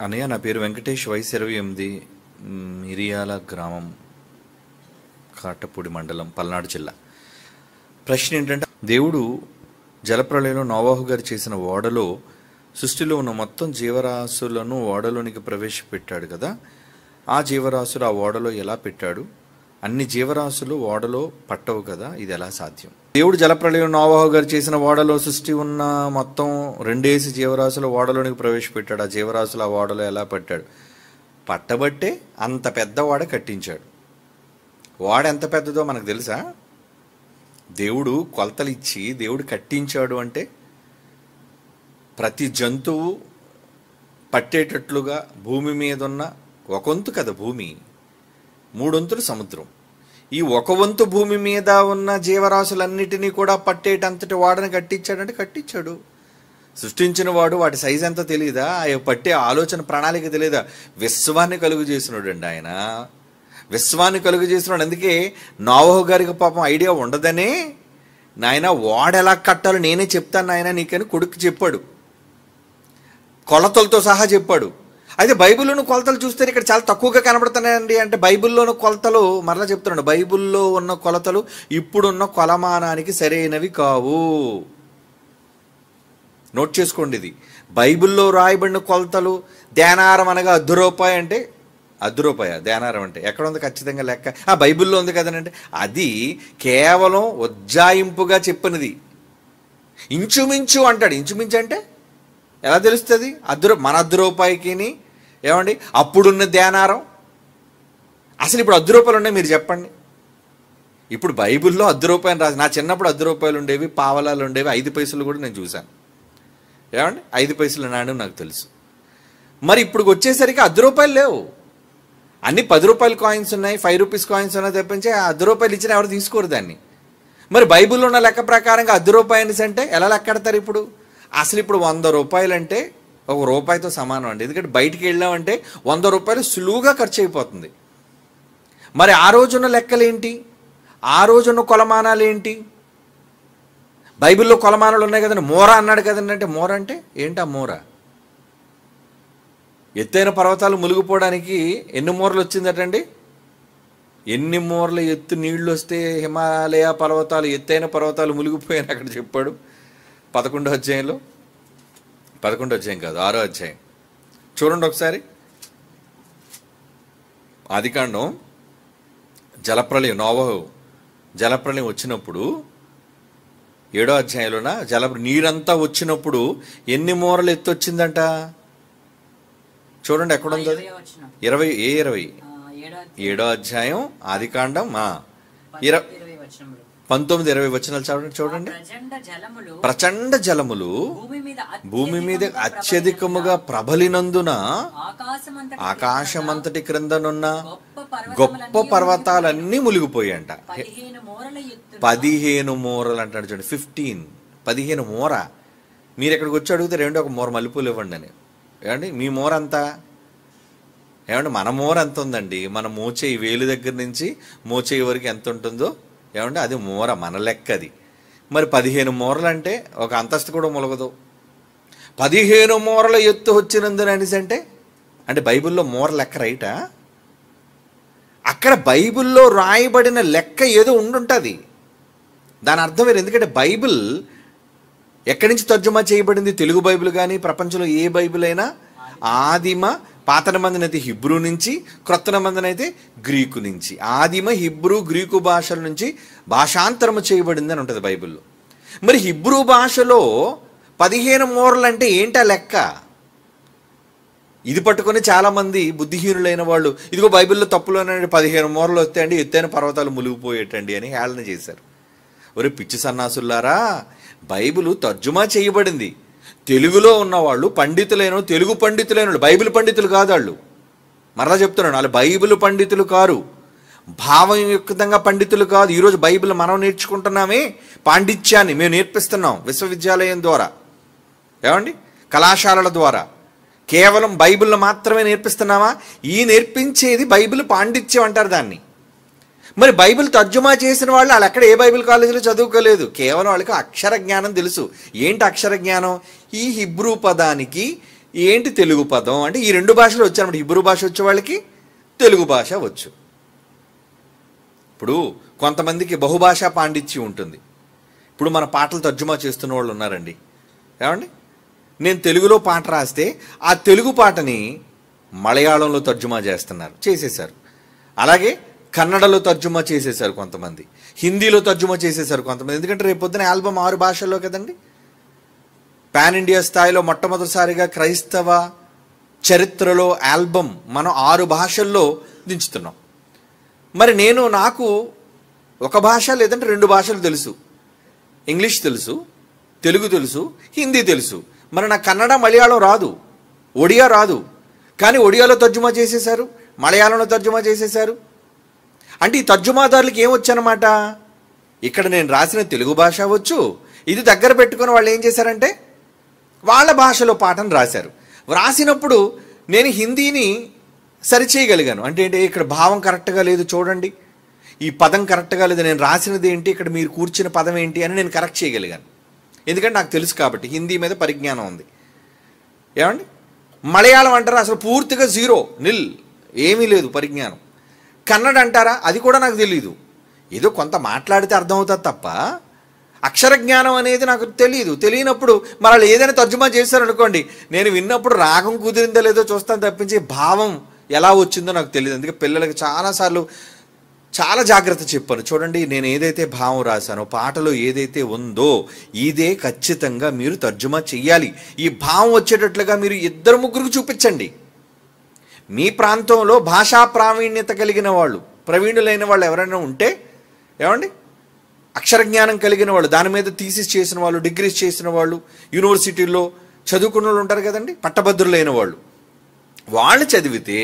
అన్నయ్య, నా పేరు వెంకటేష్, వయసు 28, మిరియాల గ్రామం, కాటపూడి మండలం, పల్నాడు జిల్లా. ప్రశ్న ఏంటంటే, దేవుడు జలప్రళయంలో నోవాహు గారు చేసిన ఓడలో సృష్టిలో ఉన్న మొత్తం జీవరాశులను ఓడలోనికి ప్రవేశపెట్టాడు కదా, ఆ జీవరాశులు ఆ ఓడలో ఎలా పెట్టాడు? అన్ని జీవరాశులు ఓడలో పట్టవు కదా, ఇది ఎలా సాధ్యం? దేవుడు జలప్రళయం నోవాహు గారు చేసిన ఓడలో సృష్టి ఉన్న మొత్తం 2 జీవరాశులు ఓడలోనికి ప్రవేశపెట్టాడు. ఆ జీవరాశులు ఆ ఓడలో ఎలా పట్టాడు? పట్టబట్టే అంత పెద్ద ఓడ కట్టించాడు. ఓడ ఎంత పెద్దదో మనకు తెలుసా? దేవుడు కొలతలు ఇచ్చి దేవుడు కట్టించాడు అంటే ప్రతి జంతువు పట్టేటట్లుగా భూమి మీద ఉన్న ఒక వంతు కదా భూమి, 3 వంతులు సముద్రం. ఈ ఒక వంతు భూమి మీద ఉన్న జీవరాశులన్నిటినీ కూడా పట్టేటంతటి వాడని కట్టించాడంటే కట్టించాడు. సృష్టించిన వాడు వాటి సైజ్ ఎంతో తెలియదా? పట్టే ఆలోచన ప్రణాళిక తెలియదా? విశ్వాన్ని కలుగు చేసినాడు అండి ఆయన. విశ్వాన్ని కలుగు చేసినాడు. అందుకే నోవాహు గారికి పాపం ఐడియా ఉండదనే, నాయన వాడు ఎలా కట్టాలో నేనే చెప్తాను నాయన నీకని కొడుకు చెప్పాడు, కొలతలతో సహా చెప్పాడు. అయితే బైబిల్లోని కొలతలు చూస్తే ఇక్కడ చాలా తక్కువగా కనబడుతున్నాయండి. అంటే బైబిల్లోని కొలతలు, మరలా చెప్తున్నాడు, బైబిల్లో ఉన్న కొలతలు ఇప్పుడున్న కొలమానానికి సరైనవి కావు. నోట్ చేసుకోండి, ఇది బైబిల్లో రాయబడిన కొలతలు. దేనారం అనగా ₹10 అంటే ₹10 దేనారం అంటే ఎక్కడ ఉంది ఖచ్చితంగా లెక్క? బైబిల్లో ఉంది కదనంటే, అది కేవలం ఉజ్జాయింపుగా చెప్పినది. ఇంచుమించు అంటాడు. ఇంచుమించు అంటే ఎలా తెలుస్తుంది? మన ₹10కి ఏమండి అప్పుడున్న దేనారం. అసలు ఇప్పుడు ₹10 ఉన్నాయి మీరు చెప్పండి. ఇప్పుడు బైబిల్లో ₹10 రాసి, నా చిన్నప్పుడు ₹10 ఉండేవి, పావలాలు ఉండేవి, 5 పైసలు కూడా నేను చూశాను. ఏమండి 5 పైసలు నాడు నాకు తెలుసు. మరి ఇప్పుడు వచ్చేసరికి ₹10 లేవు, అన్ని ₹10 కాయిన్స్ ఉన్నాయి, ₹5 కాయిన్స్ ఉన్నాయి తప్పించి ₹10 ఇచ్చినా ఎవరు తీసుకోరు దాన్ని. మరి బైబిల్లో ఉన్న లెక్క ప్రకారంగా ₹10 అంటే ఎలా లెక్కెడతారు ఇప్పుడు? అసలు ఇప్పుడు ₹100 అంటే ₹1తో సమానం అండి. ఎందుకంటే బయటికి వెళ్ళామంటే ₹100 సులువుగా ఖర్చు అయిపోతుంది. మరి ఆ రోజున్న లెక్కలేంటి? ఆ రోజున్న కొలమానాలు ఏంటి? బైబిల్లో కొలమానాలు ఉన్నాయి కదండి. మోర అన్నాడు కదండి. అంటే మోర అంటే ఏంటి? ఆ మోర ఎత్తైన పర్వతాలు మునిగిపోవడానికి ఎన్ని మూరలు వచ్చిందటండి? ఎన్ని మూరల ఎత్తు నీళ్లు వస్తే హిమాలయ పర్వతాలు, ఎత్తైన పర్వతాలు మునిగిపోయాయని అక్కడ చెప్పాడు 11వ అధ్యాయంలో. 11వ అధ్యాయం కాదు, 6వ అధ్యాయం చూడండి ఒకసారి. ఆదికాండం జలప్రళయం, నోవాహు జలప్రళయం వచ్చినప్పుడు 7వ అధ్యాయంలోన నీరంతా వచ్చినప్పుడు ఎన్ని మూరలు ఎత్తు వచ్చిందంట? చూడండి ఎక్కడుంది అది? 20 7వ అధ్యాయం ఆదికాండం 19-20 వచనాలు చూడండి. ప్రచండ జలములు భూమి మీద అత్యధికముగా ప్రబలినందున ఆకాశమంతటి క్రిందనున్న గొప్ప పర్వతాలన్నీ మునిగిపోయాయంట. 15 మూరలు అంటాడు చూడండి. 15 మూర. మీరు ఇక్కడికి వచ్చి అడిగితే 1 మూర మల్లెపూలు ఇవ్వండి అని. ఏమండి మీ మూర అంతా? ఏమండి మన మూర ఎంత ఉందండి? మన మోచేయి వేలు దగ్గర నుంచి మోచేయి వరకు ఎంత ఉంటుందో ఏమంటే అది మూర, మన లెక్క అది. మరి 15 మూరలు అంటే ఒక అంతస్తు కూడా మొలగదు. 15 మూరల ఎత్తు వచ్చినందున అనేసి అంటే బైబిల్లో మూర లెక్క రైటా? అక్కడ బైబిల్లో రాయబడిన లెక్క ఏదో ఉండుంటుంది. దాని అర్థం వేరు. ఎందుకంటే బైబిల్ ఎక్కడి నుంచి తర్జుమా చేయబడింది? తెలుగు బైబిల్ కానీ ప్రపంచంలో ఏ బైబిల్ అయినా ఆదిమ, పాత నిబంధన అయితే హిబ్రూ నుంచి, క్రొత్త నిబంధన అయితే గ్రీకు నుంచి. ఆదిమ హిబ్రూ గ్రీకు భాషల నుంచి భాషాంతరము చేయబడింది అని ఉంటుంది బైబిల్లో. మరి హిబ్రూ భాషలో 15 మూరలు అంటే ఏంటా లెక్క? ఇది పట్టుకొని చాలామంది బుద్ధిహీనులైన వాళ్ళు, ఇదిగో బైబిల్లో తప్పులోనే 15 మూరలు వస్తాయండి, ఎత్తైన పర్వతాలు మునిగిపోయేటండి అని హేళన చేశారు. ఒరే పిచ్చి సన్నాసుల్లారా, బైబిల్ తర్జుమా చేయబడింది. తెలుగులో ఉన్నవాళ్ళు పండితులైన, తెలుగు పండితులైన, బైబిల్ పండితులు కాదు వాళ్ళు. మరలా చెప్తున్నాను, వాళ్ళు బైబిల్ పండితులు కారు, భావయుక్తంగా పండితులు కాదు. ఈరోజు బైబిల్ మనం నేర్చుకుంటున్నామే, పాండిత్యాన్ని మేము నేర్పిస్తున్నాం విశ్వవిద్యాలయం ద్వారా, ఏమండి కళాశాలల ద్వారా. కేవలం బైబిల్ మాత్రమే నేర్పిస్తున్నామా? ఈ నేర్పించేది బైబిల్ పాండిత్యం అంటారు దాన్ని. మరి బైబిల్ తర్జుమా చేసిన వాళ్ళు ఎక్కడ ఏ బైబిల్ కాలేజీలో చదువుకోలేదు. కేవలం వాళ్ళకి అక్షర జ్ఞానం తెలుసు. ఏంటి అక్షర జ్ఞానం? ఈ హిబ్రూ పదానికి ఏంటి తెలుగు పదం అంటే ఈ రెండు భాషలు వచ్చారన్నమాట. హిబ్రూ భాష వచ్చే వాళ్ళకి తెలుగు భాష వచ్చు. ఇప్పుడు కొంతమందికి బహుభాషా పాండిత్యం ఉంటుంది. ఇప్పుడు మన పాటలు తర్జుమా చేస్తున్న వాళ్ళు ఉన్నారండి. ఏమండి, నేను తెలుగులో పాట రాస్తే ఆ తెలుగు పాటని మలయాళంలో తర్జుమా చేసేశారు. అలాగే కన్నడలో తర్జుమా చేసేశారు కొంతమంది, హిందీలో తర్జుమా చేసేశారు కొంతమంది. ఎందుకంటే రేపు పొద్దున ఆల్బమ్ 6 భాషల్లో కదండి. పాన్ ఇండియా స్థాయిలో మొట్టమొదటిసారిగా క్రైస్తవ చరిత్రలో ఆల్బమ్ మనం 6 భాషల్లో దించుతున్నాం. మరి నాకు ఒక భాష లేదంటే 2 భాషలు తెలుసు. ఇంగ్లీష్ తెలుసు, తెలుగు తెలుసు, హిందీ తెలుసు. మరి నాకు కన్నడ మలయాళం రాదు, ఒడియా రాదు. కానీ ఒడియాలో తర్జుమా చేసేశారు, మలయాళంలో తర్జుమా చేసేశారు. అంటే ఈ తర్జుమాదారులకి ఏమొచ్చనమాట, ఇక్కడ నేను రాసిన తెలుగు భాష వచ్చు, ఇది దగ్గర పెట్టుకుని వాళ్ళు ఏం చేశారంటే వాళ్ళ భాషలో పాటను రాశారు. రాసినప్పుడు నేను హిందీని సరిచేయగలిగాను. అంటే ఇక్కడ భావం కరెక్ట్గా లేదు చూడండి, ఈ పదం కరెక్ట్గా లేదు, నేను రాసినది ఏంటి, ఇక్కడ మీరు కూర్చిన పదం ఏంటి అని నేను కరెక్ట్ చేయగలిగాను. ఎందుకంటే నాకు తెలుసు కాబట్టి, హిందీ మీద పరిజ్ఞానం ఉంది. ఏమండి, మలయాళం అంటారా అసలు పూర్తిగా జీరో, నిల్, ఏమీ లేదు పరిజ్ఞానం. కన్నడ అంటారా, అది కూడా నాకు తెలియదు. ఏదో కొంత మాట్లాడితే అర్థమవుతుంది తప్ప అక్షర జ్ఞానం అనేది నాకు తెలియనప్పుడు మరి వాళ్ళు ఏదైనా తర్జుమా చేశారనుకోండి, నేను విన్నప్పుడు రాగం కుదిరిందో లేదో చూస్తాను తప్పించి భావం ఎలా వచ్చిందో నాకు తెలియదు. అందుకే పిల్లలకి చాలాసార్లు చాలా జాగ్రత్త చెప్పాను. చూడండి, నేను ఏదైతే భావం రాశానో పాటలో ఏదైతే ఉందో ఇదే ఖచ్చితంగా మీరు తర్జుమా చెయ్యాలి. ఈ భావం వచ్చేటట్లుగా మీరు 2-3 చూపించండి. మీ ప్రాంతంలో భాషా ప్రావీణ్యత కలిగిన వాళ్ళు, ప్రవీణులైన వాళ్ళు ఎవరైనా ఉంటే, ఏమండి, అక్షర జ్ఞానం కలిగిన వాళ్ళు, దాని మీద థీసిస్ చేసిన వాళ్ళు, డిగ్రీస్ చేసిన వాళ్ళు, యూనివర్సిటీల్లో చదువుకున్న వాళ్ళు ఉంటారు కదండి, పట్టభద్రులైన వాళ్ళు చదివితే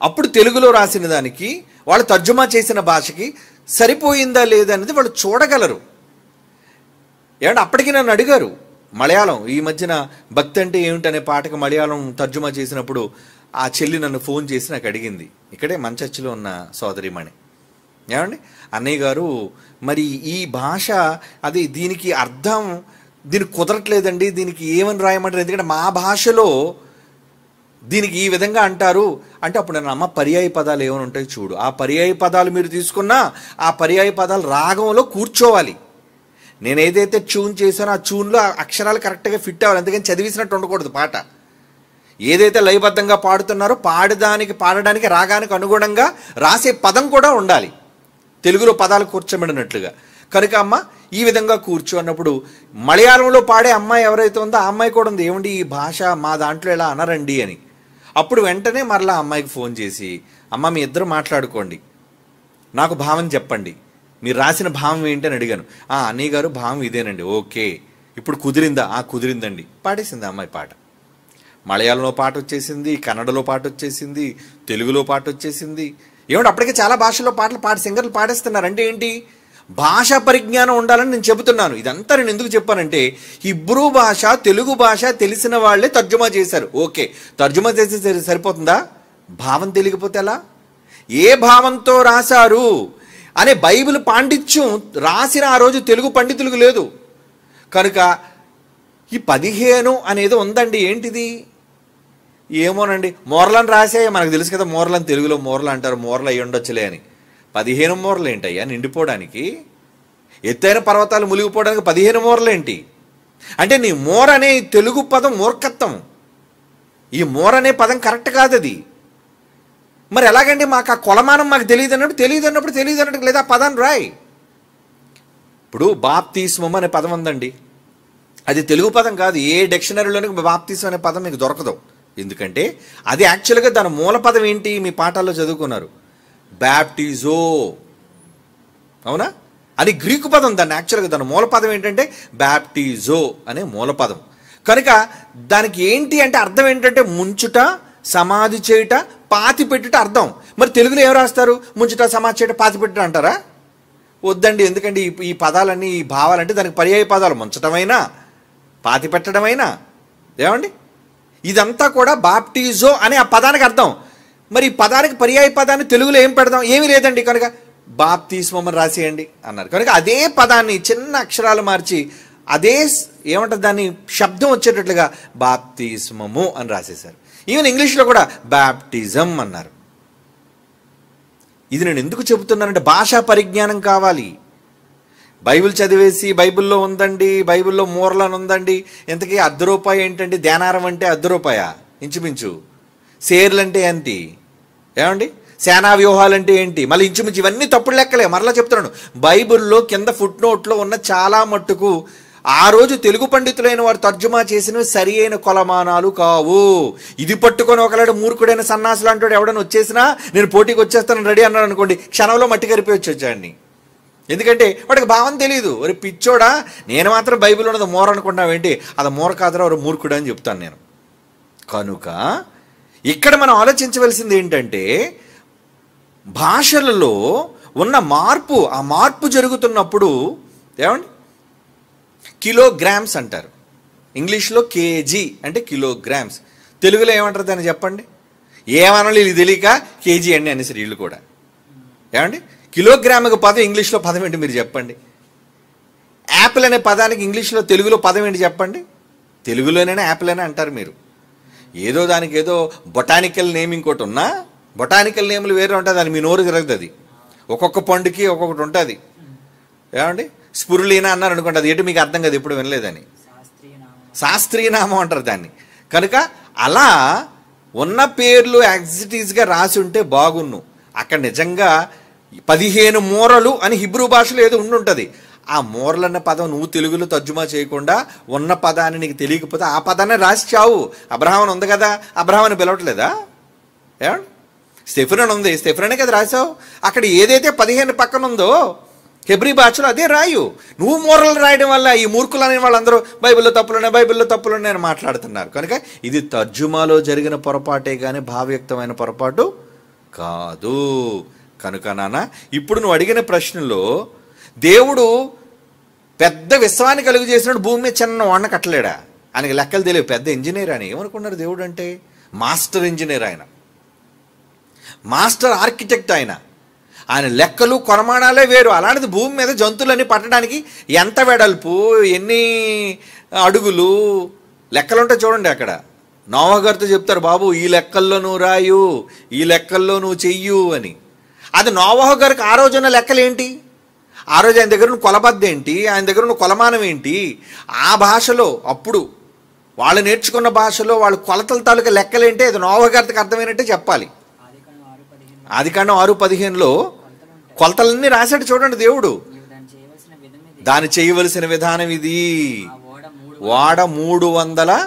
అప్పుడు తెలుగులో రాసిన దానికి వాళ్ళు తర్జుమా చేసిన భాషకి సరిపోయిందా లేదా అనేది వాళ్ళు చూడగలరు. ఏమంటే అప్పటికి నన్ను అడిగారు మలయాళం, ఈ మధ్యన భక్తి అంటే ఏమిటనే పాటకు మలయాళం తర్జుమా చేసినప్పుడు ఆ చెల్లి నన్ను ఫోన్ చేసి నాకు అడిగింది, ఇక్కడే మంచర్చిలో ఉన్న సోదరిమణి, ఏమండి, అన్నయ్య గారు మరి ఈ భాష అది దీనికి అర్థం దీనికి కుదరట్లేదండి, దీనికి ఏమని రాయమంటారు, ఎందుకంటే మా భాషలో దీనికి ఈ విధంగా అంటారు అంటే, అప్పుడు నేను అమ్మ పర్యాయ పదాలు ఏమైనా ఉంటాయి చూడు, ఆ పర్యాయ పదాలు మీరు తీసుకున్నా ఆ పర్యాయ పదాలు రాగంలో కూర్చోవాలి. నేను ఏదైతే ట్యూన్ చేశానో ఆ ట్యూన్లో అక్షరాలు కరెక్ట్గా ఫిట్ అవ్వాలి. అందుకని చదివిసినట్టు ఉండకూడదు పాట. ఏదైతే లయబద్ధంగా పాడుతున్నారో పాడడానికి రాగానికి అనుగుణంగా రాసే పదం కూడా ఉండాలి, తెలుగులో పదాలు కూర్చోబడినట్లుగా. కనుక అమ్మ ఈ విధంగా కూర్చో అన్నప్పుడు మలయాళంలో పాడే అమ్మాయి ఎవరైతే ఉందో ఆ అమ్మాయి కూడా ఉంది, ఏమండి ఈ భాష మా దాంట్లో ఎలా అనరండి అని. అప్పుడు వెంటనే మరలా అమ్మాయికి ఫోన్ చేసి, అమ్మ మీ ఇద్దరు మాట్లాడుకోండి, నాకు భావం చెప్పండి, మీరు రాసిన భావం ఏంటి అని అడిగాను. అన్నయ్య గారు భావం ఇదేనండి. ఓకే, ఇప్పుడు కుదిరిందా? కుదిరిందండి. పాడేసింది ఆ అమ్మాయి పాట. మలయాళంలో పాట వచ్చేసింది, కన్నడలో పాట వచ్చేసింది, తెలుగులో పాట వచ్చేసింది. ఏమంటే అప్పటికే చాలా భాషల్లో పాటలు సింగర్లు పాడేస్తున్నారు. అంటే ఏంటి, భాషా పరిజ్ఞానం ఉండాలని నేను చెబుతున్నాను. ఇదంతా నేను ఎందుకు చెప్పానంటే, హిబ్రూ భాష తెలుగు భాష తెలిసిన వాళ్ళే తర్జుమా చేశారు. ఓకే, తర్జుమా చేస్తే సరిపోతుందా? భావం తెలియకపోతే ఎలా? ఏ భావంతో రాశారు అనే బైబిల్ పాండిత్యం రాసిన ఆ రోజు తెలుగు పండితులకు లేదు. కనుక ఈ 15 అనేది ఉందండి. ఏంటిది? ఏమోనండి, మోర్లను రాసే, మనకు తెలుసు కదా మోర్లని, తెలుగులో మోర్లు అంటారు, మోర్లు అయ్యి ఉండొచ్చులే అని. 15 మోర్లు ఏంటయ్యా నిండిపోవడానికి? ఎత్తైన పర్వతాలు మునిగిపోవడానికి 15 మోర్లు ఏంటి? అంటే నీ మోర్ అనే తెలుగు పదం మూర్ఖత్వం. ఈ మోర్ అనే పదం కరెక్ట్ కాదు అది. మరి ఎలాగండి, మాకు ఆ కొలమానం మాకు తెలియదు అన్నప్పుడు లేదా పదాన్ని రాయి. ఇప్పుడు బాప్తిస్మం అనే పదం ఉందండి, అది తెలుగు పదం కాదు. ఏ డిక్షనరీలోని బాప్తిస్మం అనే పదం మీకు దొరకదు. ఎందుకంటే అది యాక్చువల్గా దాని మూల పదం ఏంటి, మీ పాఠాల్లో చదువుకున్నారు, బ్యాప్టిజో. అవునా? అది గ్రీకు పదం. దాన్ని యాక్చువల్గా దాని మూల పదం ఏంటంటే బ్యాప్టిజో అనే మూల పదం. కనుక దానికి ఏంటి అంటే అర్థం ఏంటంటే ముంచుట, సమాధి చేయుట, పాతి పెట్టుట అర్థం. మరి తెలుగులో ఏం రాస్తారు? ముంచుట, సమాధి చేయుట, పాతి పెట్టుట అంటారా? వద్దండి. ఎందుకంటే ఈ పదాలన్నీ, ఈ భావాలంటే దానికి పర్యాయ పదాలు, ముంచటమైనా పాతి పెట్టడమైనా. ఏమండి, ఇదంతా కూడా బాప్టిజో అనే ఆ పదానికి అర్థం. మరి ఈ పదానికి పర్యాయ పదాన్ని తెలుగులో ఏం పెడదాం? ఏమీ లేదండి. కనుక బాప్తిస్మం అని రాసేయండి అన్నారు. కనుక అదే పదాన్ని చిన్న అక్షరాలు మార్చి అదే ఏమంటారు దాన్ని శబ్దం వచ్చేటట్లుగా బాప్తిస్మము అని రాసేశారు. ఈవెన్ ఇంగ్లీష్లో కూడా బాప్టిజం అన్నారు. ఇది నేను ఎందుకు చెబుతున్నానంటే భాషా పరిజ్ఞానం కావాలి. బైబిల్ చదివేసి బైబిల్లో ఉందండి, బైబిల్లో మూరలను ఉందండి, ఇంతకీ ₹1 ఏంటండి, ధ్యానారం అంటే ₹1 ఇంచుమించు, షేర్లు అంటే ఏంటి, ఏమండి సేనా వ్యూహాలు అంటే ఏంటి, మళ్ళీ ఇంచుమించు ఇవన్నీ తప్పుడు లెక్కలే. మరలా చెప్తున్నాను, బైబిల్లో కింద ఫుట్ నోట్లో ఉన్న చాలా మట్టుకు ఆ రోజు తెలుగు పండితులైన వారు తర్జుమా చేసినవి సరి అయిన కొలమానాలు కావు. ఇది పట్టుకొని ఒకలాడు మూర్ఖుడైన సన్నాసులు అంటాడు ఎవడైనా వచ్చేసినా నేను పోటీకి వచ్చేస్తాను రెడీ అన్నాడు అనుకోండి, క్షణంలో మట్టి కరిపి వచ్చాడిని. ఎందుకంటే వాడికి భావం తెలియదు. ఒరే పిచ్చోడా, నేను మాత్రం బైబిల్ ఉన్నది మోర అనుకుంటున్నావేంటి, అది మోర కాదురా, ఒక మూర్ఖుడు అని చెప్తాను నేను. కనుక ఇక్కడ మనం ఆలోచించవలసింది ఏంటంటే భాషలలో ఉన్న మార్పు, ఆ మార్పు జరుగుతున్నప్పుడు ఏమండి కిలోగ్రామ్స్ అంటారు, ఇంగ్లీష్లో కేజీ అంటే కిలోగ్రామ్స్, తెలుగులో ఏమంటారు దాన్ని చెప్పండి, ఏమనాలి ఇది తెలియక కేజీ అండి అనేసరి వీళ్ళు కూడా. ఏమండి కిలోగ్రాముకు పదం ఇంగ్లీష్లో పదం ఏంటి మీరు చెప్పండి. యాపిల్ అనే పదానికి ఇంగ్లీష్లో తెలుగులో పదం ఏంటి చెప్పండి. తెలుగులోనే యాపిల్ అనే అంటారు మీరు. ఏదో దానికి ఏదో బొటానికల్ నేమ్ ఇంకోటి ఉన్నా, బొటానికల్ నేమ్లు వేరే ఉంటుంది, దాన్ని మీ నోరు తిరగదు. ఒక్కొక్క పండుకి ఒక్కొక్కటి ఉంటుంది. ఏమండి స్పురులీనా అన్నారు అనుకోండి, అది ఏంటి మీకు అర్థం కదా, ఎప్పుడు వినలేదని, శాస్త్రీయ నామం అంటారు దాన్ని. కనుక అలా ఉన్న పేర్లు యాక్సిటీస్గా రాసి ఉంటే బాగున్ను. అక్కడ నిజంగా 15 మూరలు అని హిబ్రూ భాషలో ఏదో ఉండుంటుంది. ఆ మూరలు అన్న పదం నువ్వు తెలుగులో తర్జుమా చేయకుండా ఉన్న పదాన్ని నీకు తెలియకపోతే ఆ పదాన్ని రాసి చావు. అబ్రహాం ఉంది కదా, అబ్రహాం అని పిలవట్లేదా, ఏమండి స్టెఫెన్ ఉంది, స్టెఫెనే కదా రాసావు. అక్కడ ఏదైతే 15 పక్కన ఉందో హెబ్రీ భాషలో అదే రాయు. నువ్వు మూరలు రాయడం వల్ల ఈ మూర్ఖులు అనే వాళ్ళందరూ బైబిల్లో తప్పులున్నాయి, బైబిల్లో తప్పులున్నాయని మాట్లాడుతున్నారు. కనుక ఇది తర్జుమాలో జరిగిన పొరపాటే కానీ భావయుక్తమైన పొరపాటు కాదు. కనుక నాన్న ఇప్పుడు నువ్వు అడిగిన ప్రశ్నలో దేవుడు పెద్ద విశ్వాన్ని కలుగు చేసినప్పుడు భూమి మీద చిన్న వాడిన కట్టలేడా, ఆయనకి లెక్కలు తెలియవు, పెద్ద ఇంజనీర్ అని ఏమనుకున్నారు దేవుడు అంటే, మాస్టర్ ఇంజనీర్ ఆయన, మాస్టర్ ఆర్కిటెక్ట్ ఆయన లెక్కలు కొనమానాలే వేరు. అలాంటిది భూమి మీద జంతువులన్నీ పట్టడానికి ఎంత వెడల్పు, ఎన్ని అడుగులు లెక్కలు ఉంటాయి చూడండి. అక్కడ నోవహు గారితో చెప్తారు, బాబు ఈ లెక్కల్లో నువ్వు రాయు, ఈ లెక్కల్లో నువ్వు చెయ్యు అని. అది నోవహు గారికి ఆ రోజున్న లెక్కలు ఏంటి, ఆ రోజు ఆయన దగ్గర ఉన్న కొలబద్ద ఏంటి, ఆయన దగ్గర ఉన్న కొలమానం ఏంటి, ఆ భాషలో అప్పుడు వాళ్ళు నేర్చుకున్న భాషలో వాళ్ళు కొలతల తాలూకా లెక్కలేంటి, అది నోవహు గారికి అర్థమైనట్టే చెప్పాలి. ఆదికాండం 6:15లో కొలతలన్నీ రాశాడు చూడండి దేవుడు. దాన్ని చేయవలసిన విధానం ఇది, వాడ 300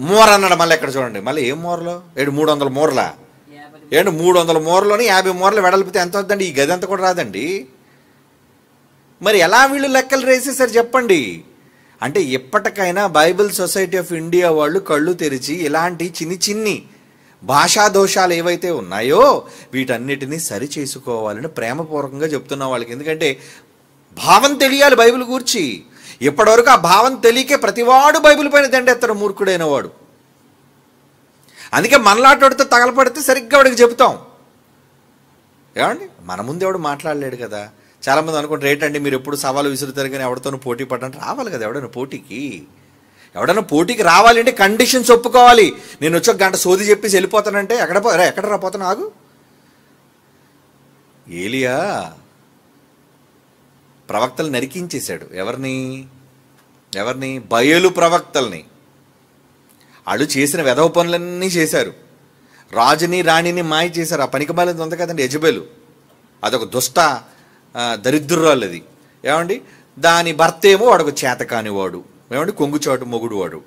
మూర అన్నాడు. మళ్ళీ ఎక్కడ చూడండి, మళ్ళీ ఏం మూరలో 300 మూరలా, 300 మూరలోని 50 మూరలు వెడల్పితే ఎంత వద్దండి, ఈ గది అంతా కూడా రాదండి. మరి ఎలా వీళ్ళు లెక్కలు వేసేసారు చెప్పండి. అంటే ఎప్పటికైనా బైబిల్ సొసైటీ ఆఫ్ ఇండియా వాళ్ళు కళ్ళు తెరిచి ఇలాంటి చిన్ని భాషా దోషాలు ఏవైతే ఉన్నాయో వీటన్నిటినీ సరి చేసుకోవాలని ప్రేమపూర్వకంగా చెప్తున్నా వాళ్ళకి. ఎందుకంటే భావం తెలియాలి బైబిల్ గురించి. ఇప్పటివరకు ఆ భావం తెలియకే ప్రతివాడు బైబిల్ పైన దండెత్తాడు మూర్ఖుడైన వాడు. అందుకే మనలాటోడితో తగలపడితే సరిగ్గా వాడికి చెబుతాం. ఏమండి మన ముందు ఎవడు మాట్లాడలేడు కదా. చాలామంది అనుకుంటారు ఏంటండి మీరు ఎప్పుడు సవాలు విసురుతారు కానీ ఎవరితోనూ పోటీ పడడానికి రావాలి కదా. ఎవడైనా పోటీకి రావాలంటే కండిషన్స్ ఒప్పుకోవాలి. నేను వచ్చి 1 గంట సోది చెప్పేసి వెళ్ళిపోతానంటే ఎక్కడ రాపోతాను ఆగు. ఏలియా ప్రవక్తలు నరికించేశాడు. ఎవరిని బయలు ప్రవక్తల్ని. వాళ్ళు చేసిన వెధవ పనులన్నీ చేశారు. రాజుని రాణిని మాయ చేశారు. ఆ పనికిమాలింది ఉంది కదండి యెజబెలు, అదొక దుష్ట దరిద్రురాలు అది. ఏమండి దాని భర్త ఏమో వాడు చేతకానివాడు, ఏమండి కొంగుచాటు మొగుడు వాడు.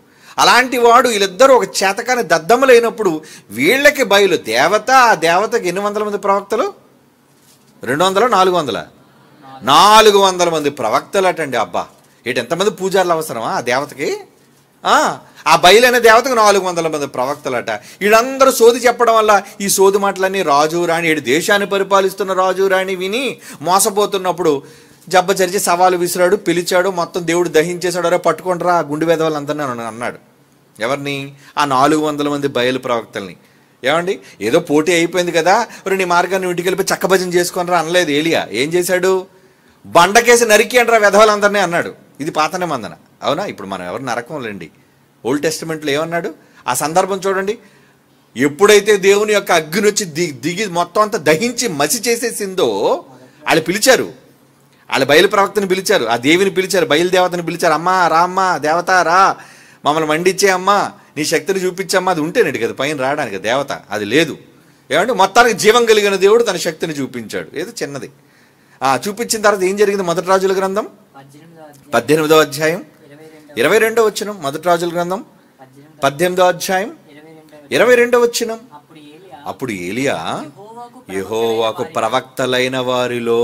అలాంటి వాడు వీళ్ళిద్దరూ ఒక చేతకాని దద్దమ్మలైనప్పుడు వీళ్ళకి బయలు దేవత. ఆ దేవతకి ఎన్ని వందల మంది ప్రవక్తలు, 200 400 400 మంది ప్రవక్తలు అటండి. అబ్బా ఎంతమంది పూజారులు అవసరమా ఆ దేవతకి. ఆ బయలైన దేవతకు 400 మంది ప్రవక్తలట. వీళ్ళందరూ సోది చెప్పడం వల్ల ఈ సోది మాటలన్నీ రాజు రాణి, 7 దేశాన్ని పరిపాలిస్తున్న రాజు రాణి విని మోసపోతున్నప్పుడు జబ్బ చరిచి సవాలు విసిరాడు, పిలిచాడు, మొత్తం దేవుడు దహించేశాడు. అరే పట్టుకుంటారా గుండె వేదవాళ్ళందరినీ అన్నాడు. ఎవరిని? ఆ 400 మంది బయలు ప్రవక్తల్ని. ఏమండి ఏదో పోటీ అయిపోయింది కదా, నీ మార్గాన్ని ఇంటికి వెళ్ళిపోయి చక్కభజన చేసుకొనిరా అనలేదు ఏలియా. ఏం చేశాడు? బండకేసి నరికి అంటారా వెధవాళ్ళందరినీ అన్నాడు. ఇది పాత నిబంధన, అవునా? ఇప్పుడు మనం ఎవరు నరకంలేండి. ఓల్డ్ టెస్టిమెంట్లో ఏమన్నాడు? ఆ సందర్భం చూడండి. ఎప్పుడైతే దేవుని యొక్క అగ్ని వచ్చి దిగి మొత్తం అంతా దహించి మసి చేసేసిందో వాళ్ళు పిలిచారు, వాళ్ళ బయలు ప్రవక్తని పిలిచారు, ఆ దేవిని పిలిచారు, బయలుదేవతని పిలిచారు. అమ్మా రా, అమ్మా దేవత రా, మమ్మల్ని మండిచ్చే అమ్మా, నీ శక్తిని చూపించమ్మా. అది ఉంటేనండి కదా పైన రావడానికి, దేవత అది లేదు. ఏమంటే మొత్తానికి జీవం కలిగిన దేవుడు తన శక్తిని చూపించాడు, ఏదో చిన్నది. చూపించిన తర్వాత ఏం జరిగింది? మొదటి రాజుల గ్రంథం 18వ అధ్యాయం 22వ వచనం. మొదటి రాజుల గ్రంథం 18వ అధ్యాయం 22వ వచనం. అప్పుడు ఏలియా యెహోవాకు ప్రవక్తలైన వారిలో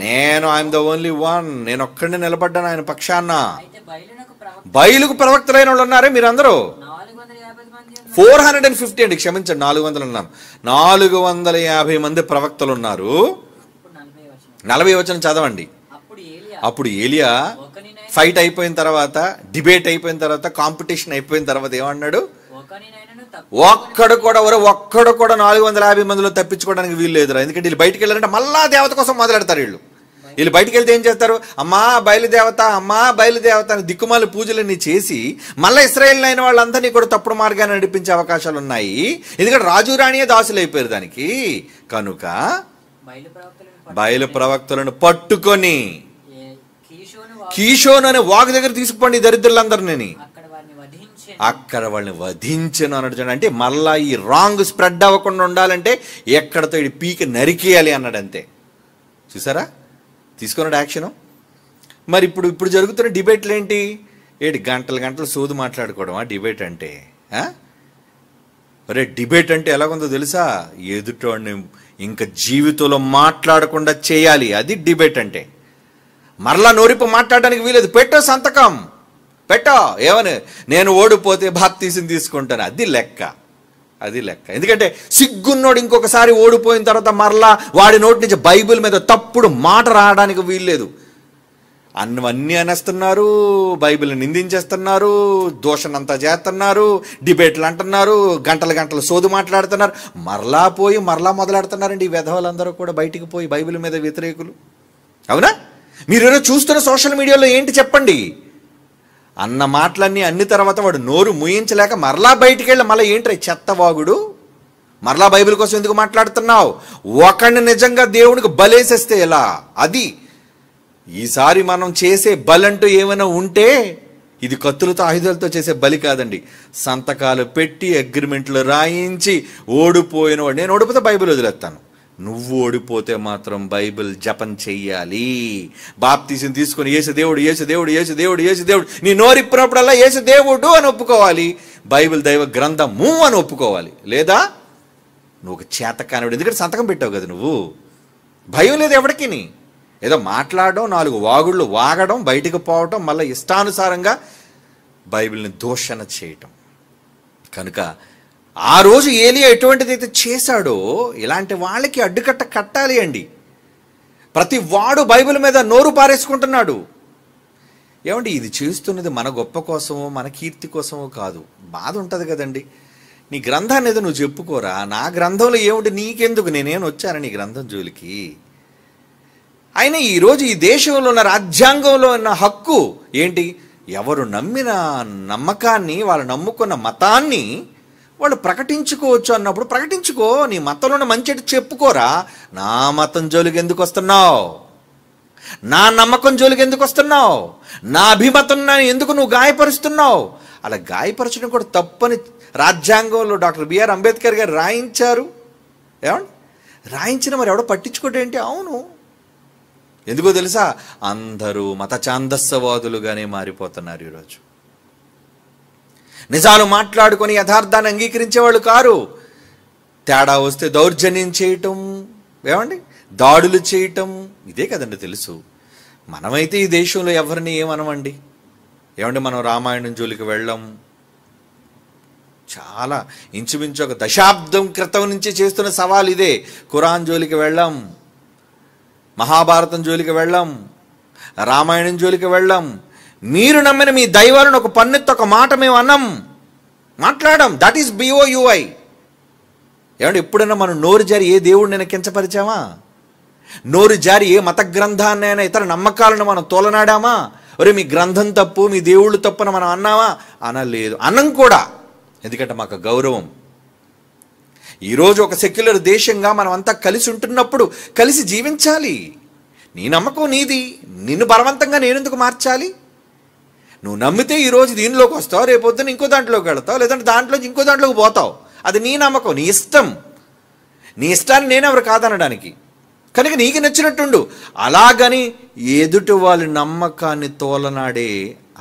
నేను ఐఎమ్ ద ఓన్లీ వన్, నేను ఒక్కడిని నిలబడ్డాను ఆయన పక్షాన. బయలుకు ప్రవక్తలైన వాళ్ళు ఉన్నారే మీరందరూ 450 అండి, క్షమించండి 400 అన్నాను. 450 మంది ప్రవక్తలు ఉన్నారు. 40వ వచనం చదవండి. అప్పుడు ఏలియా ఫైట్ అయిపోయిన తర్వాత, డిబేట్ అయిపోయిన తర్వాత, కాంపిటీషన్ అయిపోయిన తర్వాత ఏమన్నాడు? ఒక్కడు కూడా 450 మందిలో తప్పించుకోవడానికి వీలు లేదురా. ఎందుకంటే వీళ్ళు బయటికి వెళ్ళారంటే మళ్ళా దేవత కోసం మొదలెడతారు. వీళ్ళు బయటికి వెళ్తే ఏం చేస్తారు? అమ్మా బయలుదేవత, అమ్మా బయలుదేవత అని దిక్కుమాల పూజలన్నీ చేసి మళ్ళీ ఇశ్రాయేల్ అయిన వాళ్ళందరినీ కూడా తప్పుడు మార్గాన్ని నడిపించే అవకాశాలు ఉన్నాయి. ఎందుకంటే రాజు రాణియే దాసులు అయిపోయారు దానికి. కనుక బయలు ప్రవక్తలను పట్టుకొని కీషోను అనే వాగు దగ్గర తీసుకుపోండి దరిద్రులందరినీ, అక్కడ వాళ్ళని వధించను అన్నాడు. అంటే మళ్ళా ఈ రాంగ్ స్ప్రెడ్ అవ్వకుండా ఉండాలంటే ఎక్కడతో ఈ పీక నరికేయాలి అన్నాడు. అంతే. చూసారా తీసుకున్నాడు యాక్షను. మరి ఇప్పుడు జరుగుతున్న డిబేట్లు ఏంటి? గంటలు సోదు మాట్లాడుకోవడం డిబేట్ అంటే? అరే డిబేట్ అంటే ఎలాగుందో తెలుసా? ఎదుటోడిని ఇంకా జీవితంలో మాట్లాడకుండా చేయాలి, అది డిబేట్ అంటే. మరలా నోరిపు మాట్లాడడానికి వీలేదు. పెట్టో సంతకం పెట్టో, ఏమని నేను ఓడిపోతే బాప్తీసం తీసుకుంటాను, అది లెక్క. ఎందుకంటే సిగ్గున్నోడు ఇంకొకసారి ఓడిపోయిన తర్వాత మరలా వాడి నోటి నుంచి బైబిల్ మీద తప్పుడు మాట రావడానికి వీల్లేదు. అన్నీ అనేస్తున్నారు, బైబిల్ని నిందించేస్తున్నారు, దోషణంతా చేస్తున్నారు, డిబేట్లు అంటున్నారు, గంటలు సోదు మాట్లాడుతున్నారు, మరలా మొదలెడుతున్నారండి ఈ వెధవలందరూ కూడా బయటికి పోయి బైబిల్ మీద వ్యతిరేకులు. అవునా? మీరు చూస్తున్న సోషల్ మీడియాలో ఏంటి చెప్పండి? అన్న మాటలన్నీ అన్ని తర్వాత వాడు నోరు ముయించలేక మరలా బయటికి వెళ్ళి మళ్ళీ ఏంట్రా చెత్తవాగుడు, మరలా బైబిల్ కోసం ఎందుకు మాట్లాడుతున్నావు? ఒకడిని నిజంగా దేవునికి బలేసేస్తే ఎలా? అది ఈసారి మనం చేసే బలంటూ ఏమైనా ఉంటే ఇది కత్తులతో ఆయుధాలతో చేసే బలి కాదండి. సంతకాలు పెట్టి అగ్రిమెంట్లు రాయించి ఓడిపోయిన వాడు, నేను ఓడిపోతే బైబిల్ వదిలేస్తాను, నువ్వు ఓడిపోతే మాత్రం బైబిల్ జపం చెయ్యాలి. బాప్తీసం తీసుకొని యేసు దేవుడు నీ నోరిప్పినప్పుడల్లా యేసు దేవుడు అని ఒప్పుకోవాలి, బైబిల్ దైవ గ్రంథము అని ఒప్పుకోవాలి. లేదా నువ్వు ఒక చేతకానివాడు. ఎందుకంటే సంతకం పెట్టావు కదా నువ్వు. భయం లేదు ఎవరికి. ఏదో మాట్లాడడం, 4 వాగుళ్ళు వాగడం, బయటికి పోవటం, మళ్ళీ ఇష్టానుసారంగా బైబిల్ని దూషణ చేయటం. కనుక ఆ రోజు ఏలియా ఎటువంటిదైతే చేశాడో ఇలాంటి వాళ్ళకి అడ్డుకట్ట కట్టాలి అండి. ప్రతి వాడు బైబిల్ మీద నోరు పారేసుకుంటున్నాడు. ఏమండి ఇది చేస్తున్నది మన గొప్ప కోసమో మన కీర్తి కోసమో కాదు. బాధ ఉంటుంది కదండి. నీ గ్రంథాన్ని ఏదో నువ్వు చెప్పుకోరా. నా గ్రంథంలో ఏమిటి నీకెందుకు, నేనేం వచ్చాను నీ గ్రంథం జోలికి? అయినా ఈరోజు ఈ దేశంలో ఉన్న రాజ్యాంగంలో ఉన్న హక్కు ఏంటి? ఎవరు నమ్మిన నమ్మకాన్ని, వాళ్ళు నమ్ముకున్న మతాన్ని వాళ్ళు ప్రకటించుకోవచ్చు అన్నప్పుడు ప్రకటించుకో. నీ మతంలో ఉన్న మంచి చెప్పుకోరా. నా మతం జోలికి ఎందుకు వస్తున్నావు? నా నమ్మకం జోలికి ఎందుకు వస్తున్నావు? నా అభిమతం ఎందుకు నువ్వు గాయపరుస్తున్నావు? అలా గాయపరచడం కూడా తప్పని రాజ్యాంగంలో డాక్టర్ బిఆర్ అంబేద్కర్ గారు రాయించారు. ఏమండి రాయించిన మరి ఎవడో పట్టించుకోవడం ఏంటి? అవును, ఎందుకో తెలుసా? అందరూ మత ఛాందస్సవాదులుగానే మారిపోతున్నారు ఈరోజు. నిజాలు మాట్లాడుకొని యథార్థాన్ని అంగీకరించేవాళ్ళు కారు. తేడా వస్తే దౌర్జన్యం చేయటం, ఏమండి దాడులు చేయటం, ఇదే కదండి తెలుసు. మనమైతే ఈ దేశంలో ఎవరిని ఏమనమండి. ఏమండి మనం రామాయణం జోలికి వెళ్ళాం. చాలా ఇంచుమించు ఒక దశాబ్దం క్రితం నుంచి చేస్తున్న సవాల్ ఇదే. ఖురాన్ జోలికి వెళ్ళాం, మహాభారతం జోలికి వెళ్ళాం, రామాయణం జోలికి వెళ్ళాం. మీరు నమ్మిన మీ దైవాలను ఒక పన్నెత్తి ఒక మాట మేము అన్నాం, మాట్లాడాం. That is BOUI. ఏమంటే ఎప్పుడైనా మనం నోరు జారి ఏ దేవుడినైనా కించపరిచామా? నోరు జారి ఏ మత గ్రంథాన్నైనా ఇతర నమ్మకాలను మనం తోలనాడామా? ఒరే మీ గ్రంథం తప్పు, మీ దేవుళ్ళు తప్పు అని మనం అన్నావా? అనలేదు, అన్నం కూడా. ఎందుకంటే మాకు గౌరవం. ఈరోజు ఒక సెక్యులర్ దేశంగా మనం అంతా కలిసి ఉంటున్నప్పుడు కలిసి జీవించాలి. నీ నమ్మకం నీది, నిన్ను బలవంతంగా నేనెందుకు మార్చాలి? నువ్వు నమ్మితే ఈరోజు దీనిలోకి వస్తావు, రేపొద్దున ఇంకో దాంట్లోకి వెళతావు, లేదంటే దాంట్లోంచి ఇంకో దాంట్లోకి పోతావు. అది నీ నమ్మకం, నీ ఇష్టం. నీ ఇష్టాన్ని నేనెవరు కాదనడానికి. కనుక నీకు నచ్చినట్టుండు. అలాగని ఎదుటి వాళ్ళ నమ్మకాన్ని తోలనాడే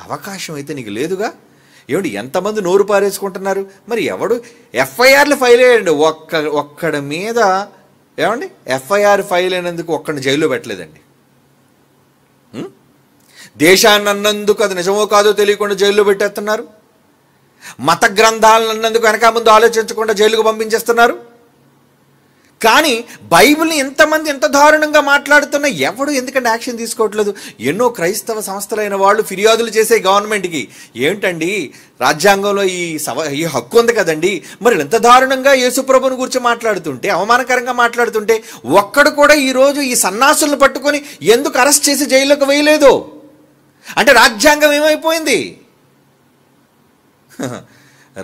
అవకాశం అయితే నీకు లేదుగా. ఏమండి, ఎంతమంది నోరు పారేసుకుంటున్నారు? మరి ఎవడు ఎఫ్ఐఆర్లు ఫైల్ అయ్యండి, ఒక్కడి మీద ఏమండి ఎఫ్ఐఆర్ ఫైల్ అయినందుకు ఒక్కడిని జైల్లో పెట్టలేదండి. దేశాన్ని అన్నందుకు అది నిజమో కాదో తెలియకుండా జైల్లో పెట్టేస్తున్నారు. మత గ్రంథాలను అన్నందుకు వెనక ముందు ఆలోచించకుండా జైలుకు పంపించేస్తున్నారు. కానీ బైబిల్ని ఎంతమంది ఎంత దారుణంగా మాట్లాడుతున్నా ఎవడు ఎందుకంటే యాక్షన్ తీసుకోవట్లేదు? ఎన్నో క్రైస్తవ సంస్థలైన వాళ్ళు ఫిర్యాదులు చేసే గవర్నమెంట్కి, ఏంటండి రాజ్యాంగంలో ఈ హక్కు ఉంది కదండి, మరి ఎంత దారుణంగా యేసుప్రభుని గురించి మాట్లాడుతుంటే, అవమానకరంగా మాట్లాడుతుంటే ఒక్కడు కూడా ఈరోజు ఈ సన్నాసులను పట్టుకొని ఎందుకు అరెస్ట్ చేసి జైల్లోకి వేయలేదు? అంటే రాజ్యాంగం ఏమైపోయింది?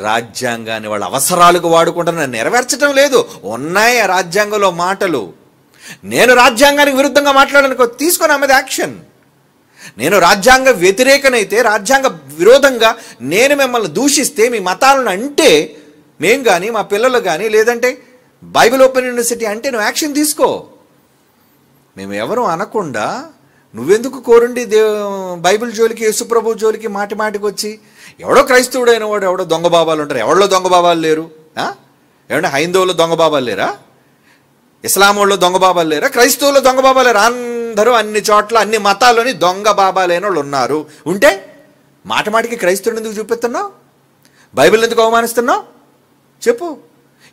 రాజ్యాంగాన్ని వాళ్ళ అవసరాలకు వాడుకుంటున్న నెరవేర్చడం లేదు. ఉన్నాయి ఆ రాజ్యాంగంలో మాటలు. నేను రాజ్యాంగానికి విరుద్ధంగా మాట్లాడడానికి తీసుకొని ఆమె యాక్షన్. నేను రాజ్యాంగ వ్యతిరేకనైతే, రాజ్యాంగ విరోధంగా నేను మిమ్మల్ని దూషిస్తే, మీ మతాలను అంటే మేం కానీ మా పిల్లలు కానీ, లేదంటే బైబిల్ ఓపెన్ యూనివర్సిటీ అంటే నువ్వు యాక్షన్ తీసుకో. మేము ఎవరు అనకుండా నువ్వెందుకు కోరుండి బైబిల్ జోలికి, యేసుప్రభు జోలికి మాటి మాటికి వచ్చి? ఎవడో క్రైస్తవుడైన వాడు ఎవడో దొంగ బాబాలు ఉంటారు. ఎవడో దొంగ బాబాలు లేరు? ఏమంటే హైందవులు దొంగ బాబాలు లేరా? ఇస్లాం వాళ్ళు దొంగ బాబాలు లేరా? క్రైస్తవులు దొంగ బాబాలు లేరా? అందరూ అన్ని చోట్ల అన్ని మతాల్లోని దొంగ బాబాలైన వాళ్ళు ఉన్నారు. ఉంటే మాట మాటికి క్రైస్తవుని ఎందుకు చూపిస్తున్నావు? బైబిల్ ఎందుకు అవమానిస్తున్నావు? చెప్పు.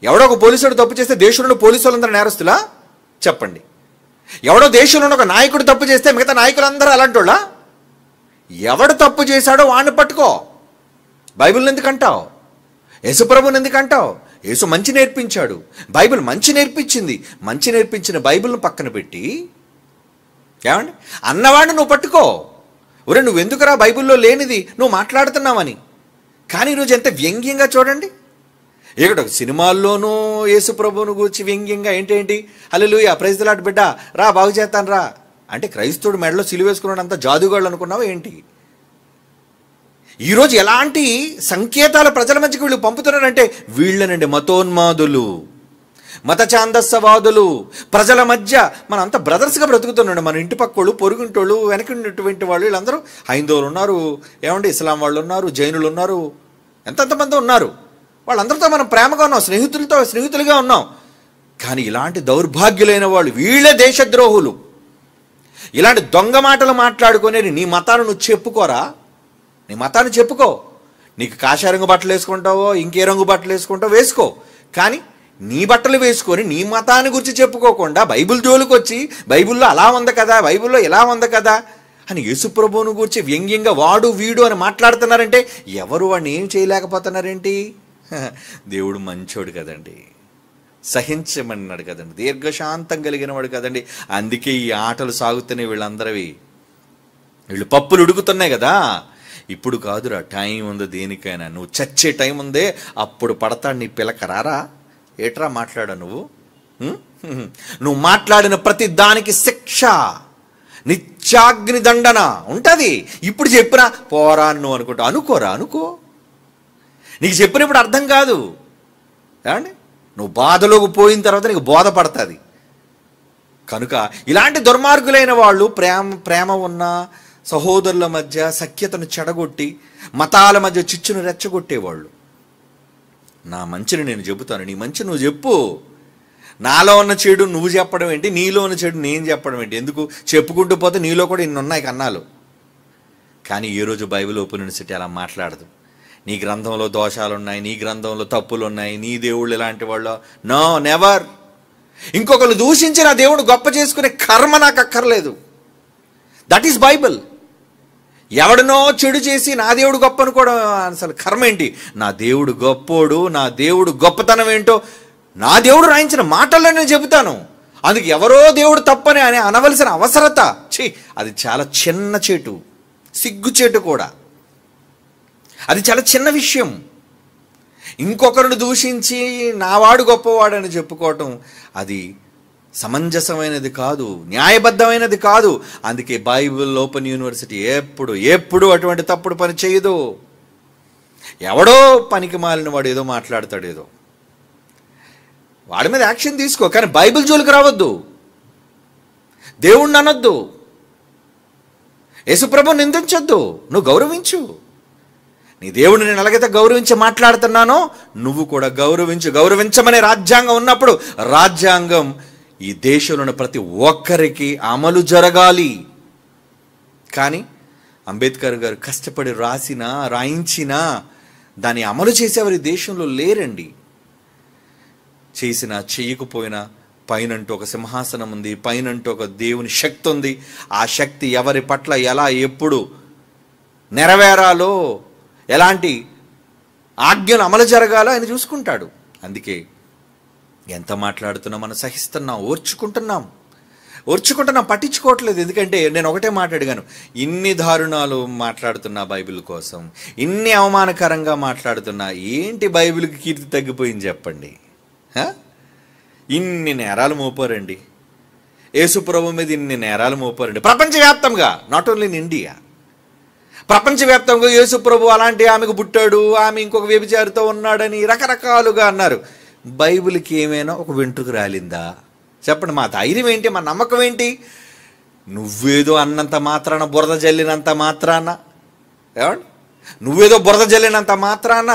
ఎవడో ఒక పోలీసుడు తప్పు చేస్తే దేశంలో పోలీసు వాళ్ళందరూ నేరస్తులా? చెప్పండి. ఎవడో దేశంలో ఒక నాయకుడు తప్పు చేస్తే మిగతా నాయకులందరూ అలాంటి వాళ్ళ? ఎవడు తప్పు చేశాడో వాడిని పట్టుకో. బైబిల్ని ఎందుకు అంటావు? యేసుప్రభుని ఎందుకు అంటావు? యేసు మంచి నేర్పించాడు, బైబిల్ మంచి నేర్పించింది. మంచి నేర్పించిన బైబిల్ను పక్కన పెట్టి ఏమండి అన్నవాడిని నువ్వు పట్టుకో. ఒరే నువ్వెందుకురా బైబిల్లో లేనిది నువ్వు మాట్లాడుతున్నావని. కానీ ఈరోజు ఎంత వ్యంగ్యంగా చూడండి. ఇక్కడ సినిమాల్లోనూ యేసుప్రభువును గూర్చి వ్యంగ్యంగా ఏంటేంటి, హల్లెలూయా ప్రైజ్ ది లార్డ్ బిడ్డ రా బాగు చేస్తాను రా అంటే క్రైస్తవుడు మెడలో సిలువేసుకున్నాడు అంతా జాదుగాళ్ళు అనుకున్నావు ఏంటి? ఈరోజు ఎలాంటి సంకేతాల ప్రజల మధ్యకి వీళ్ళు పంపుతున్నారంటే, వీళ్ళనండి మతోన్మాదులు, మత ఛాందస్సవాదులు ప్రజల మధ్య మనం అంతా బ్రదర్స్గా బ్రతుకుతున్నాడు. మన ఇంటి పక్కోళ్ళు, పొరుగుంటోళ్ళు, వెనకున్నటువంటి వాళ్ళు వీళ్ళందరూ హైందవులు ఉన్నారు, ఏమంటే ఇస్లాం వాళ్ళు ఉన్నారు, జైనులు ఉన్నారు, ఎంతమంది ఉన్నారు. వాళ్ళందరితో మనం ప్రేమగా ఉన్నాం, స్నేహితులుగా ఉన్నాం. కానీ ఇలాంటి దౌర్భాగ్యులైన వాళ్ళు వీళ్ళే దేశద్రోహులు. ఇలాంటి దొంగ మాటలు మాట్లాడుకునేది నీ మతాన్ని నువ్వు చెప్పుకోరా? నీ మతాన్ని చెప్పుకో. నీకు కాషాయ రంగు బట్టలు వేసుకుంటావో ఇంకే రంగు బట్టలు వేసుకుంటావో వేసుకో. కానీ నీ బట్టలు వేసుకొని నీ మతాన్ని గురించి చెప్పుకోకుండా బైబిల్ జోలికి వచ్చి బైబిల్లో అలా ఉంది కదా, బైబిల్లో ఎలా ఉంది కదా అని యేసుప్రభువును గురించి వ్యంగ్యంగా వాడు వీడు అని మాట్లాడుతున్నారంటే ఎవరు వాడిని ఏం చేయలేకపోతున్నారేంటి? దేవుడు మంచోడు కదండి, సహించమన్నాడు కదండి, దీర్ఘశాంతం కలిగిన వాడు కదండి. అందుకే ఈ ఆటలు సాగుతున్నాయి వీళ్ళందరివి. వీళ్ళు పప్పులు ఉడుకుతున్నాయి కదా. ఇప్పుడు కాదురా, టైం ఉంది దేనికైనా. నువ్వు చచ్చే టైం ఉందే, అప్పుడు పడతాడు నీ పిలక. రారా ఏట్రా మాట్లాడా నువ్వు? నువ్వు మాట్లాడిన ప్రతి దానికి శిక్ష, నిత్యాగ్ని దండన ఉంటుంది. ఇప్పుడు చెప్పినా పోరా నువ్వు అనుకుంటా. అనుకో. నీకు చెప్పినప్పుడు అర్థం కాదు ఏమండి, నువ్వు బాధలోకి పోయిన తర్వాత నీకు బోధపడుతుంది. కనుక ఇలాంటి దుర్మార్గులైన వాళ్ళు ప్రేమ ఉన్న సహోదరుల మధ్య సఖ్యతను చెడగొట్టి మతాల మధ్య చిచ్చును రెచ్చగొట్టేవాళ్ళు. నా మంచిని నేను చెబుతాను, నీ మంచి నువ్వు చెప్పు. నాలో ఉన్న చెడు నువ్వు చెప్పడం ఏంటి, నీలో ఉన్న చెడు నేను చెప్పడం ఏంటి? ఎందుకు చెప్పుకుంటూ పోతే నీలో కూడా ఇన్ని ఉన్నాయి కన్నాలు. కానీ ఈరోజు బైబిల్ ఓపెన్ యూనివర్సిటీ అలా మాట్లాడదు. నీ గ్రంథంలో దోషాలు ఉన్నాయి, నీ గ్రంథంలో తప్పులు ఉన్నాయి, నీ దేవుళ్ళు ఇలాంటి వాళ్ళు. No, never. ఇంకొకరు దూషించి నా దేవుడు గొప్ప చేసుకునే కర్మ నాకు అక్కర్లేదు. That is Bible. ఎవడనో చెడు చేసి నా దేవుడు గొప్ప అనుకోవడం అసలు కర్మ ఏంటి? నా దేవుడు గొప్పోడు, నా దేవుడు గొప్పతనం ఏంటో నా దేవుడు రాయించిన మాటల్లో నేను చెబుతాను. అందుకు ఎవరో దేవుడు తప్పని అని అనవలసిన అవసరత అది చాలా చిన్న చేటు. సిగ్గుచేటు కూడా. అది చాలా చిన్న విషయం. ఇంకొకరిని దూషించి నావాడు గొప్పవాడని చెప్పుకోవటం అది సమంజసమైనది కాదు, న్యాయబద్ధమైనది కాదు. అందుకే బైబిల్ ఓపెన్ యూనివర్సిటీ ఎప్పుడు అటువంటి తప్పుడు పని చేయదు. ఎవడో పనికి మాలిన వాడు ఏదో మాట్లాడతాడు, ఏదో వాడి మీద యాక్షన్ తీసుకో, కానీ బైబిల్ జోలికి రావద్దు, దేవుణ్ణి అనొద్దు, యేసుప్రభుని నిందించొద్దు. నువ్వు గౌరవించు. నీ దేవుడిని నేను ఎలాగైతే గౌరవించి మాట్లాడుతున్నానో నువ్వు కూడా గౌరవించు. గౌరవించమనే రాజ్యాంగం ఉన్నప్పుడు రాజ్యాంగం ఈ దేశంలోని ప్రతి ఒక్కరికి అమలు జరగాలి. కానీ అంబేద్కర్ గారు కష్టపడి రాయించినా దాన్ని అమలు చేసేవారు ఈ దేశంలో లేరండి. చేసినా చెయ్యకపోయినా పైనంటూ ఒక సింహాసనం ఉంది, పైనంటూ ఒక దేవుని శక్తి ఉంది. ఆ శక్తి ఎవరి పట్ల ఎలా ఎప్పుడు నెరవేరాలో, ఎలాంటి ఆజ్ఞలు అమలు జరగాలో ఆయన చూసుకుంటాడు. అందుకే ఎంత మాట్లాడుతున్నా మనం సహిస్తున్నాం, ఓర్చుకుంటున్నాం, పట్టించుకోవట్లేదు. ఎందుకంటే నేను ఒకటే మాట్లాడగాను, ఇన్ని దారుణాలు మాట్లాడుతున్నా బైబిల్ కోసం, ఇన్ని అవమానకరంగా మాట్లాడుతున్నా, ఏంటి బైబిల్కి కీర్తి తగ్గిపోయింది చెప్పండి? ఇన్ని నేరాలు మోపారండి, యేసుప్రభు మీద ఇన్ని నేరాలు మోపారండి ప్రపంచవ్యాప్తంగా, నాట్ ఓన్లీ ఇన్ ఇండియా. ప్రపంచవ్యాప్తంగా యేసుప్రభు అలాంటి ఆమెకు పుట్టాడు, ఆమె ఇంకొక వ్యభిచారితో ఉన్నాడని రకరకాలుగా అన్నారు. బైబిల్కి ఏమైనా ఒక వెంట్రుకు రాలిందా చెప్పండి? మా ధైర్యం ఏంటి, మా నమ్మకం ఏంటి? నువ్వేదో అన్నంత మాత్రాన, బురద జల్లినంత మాత్రాన, ఏమండి, నువ్వేదో బురద జల్లినంత మాత్రాన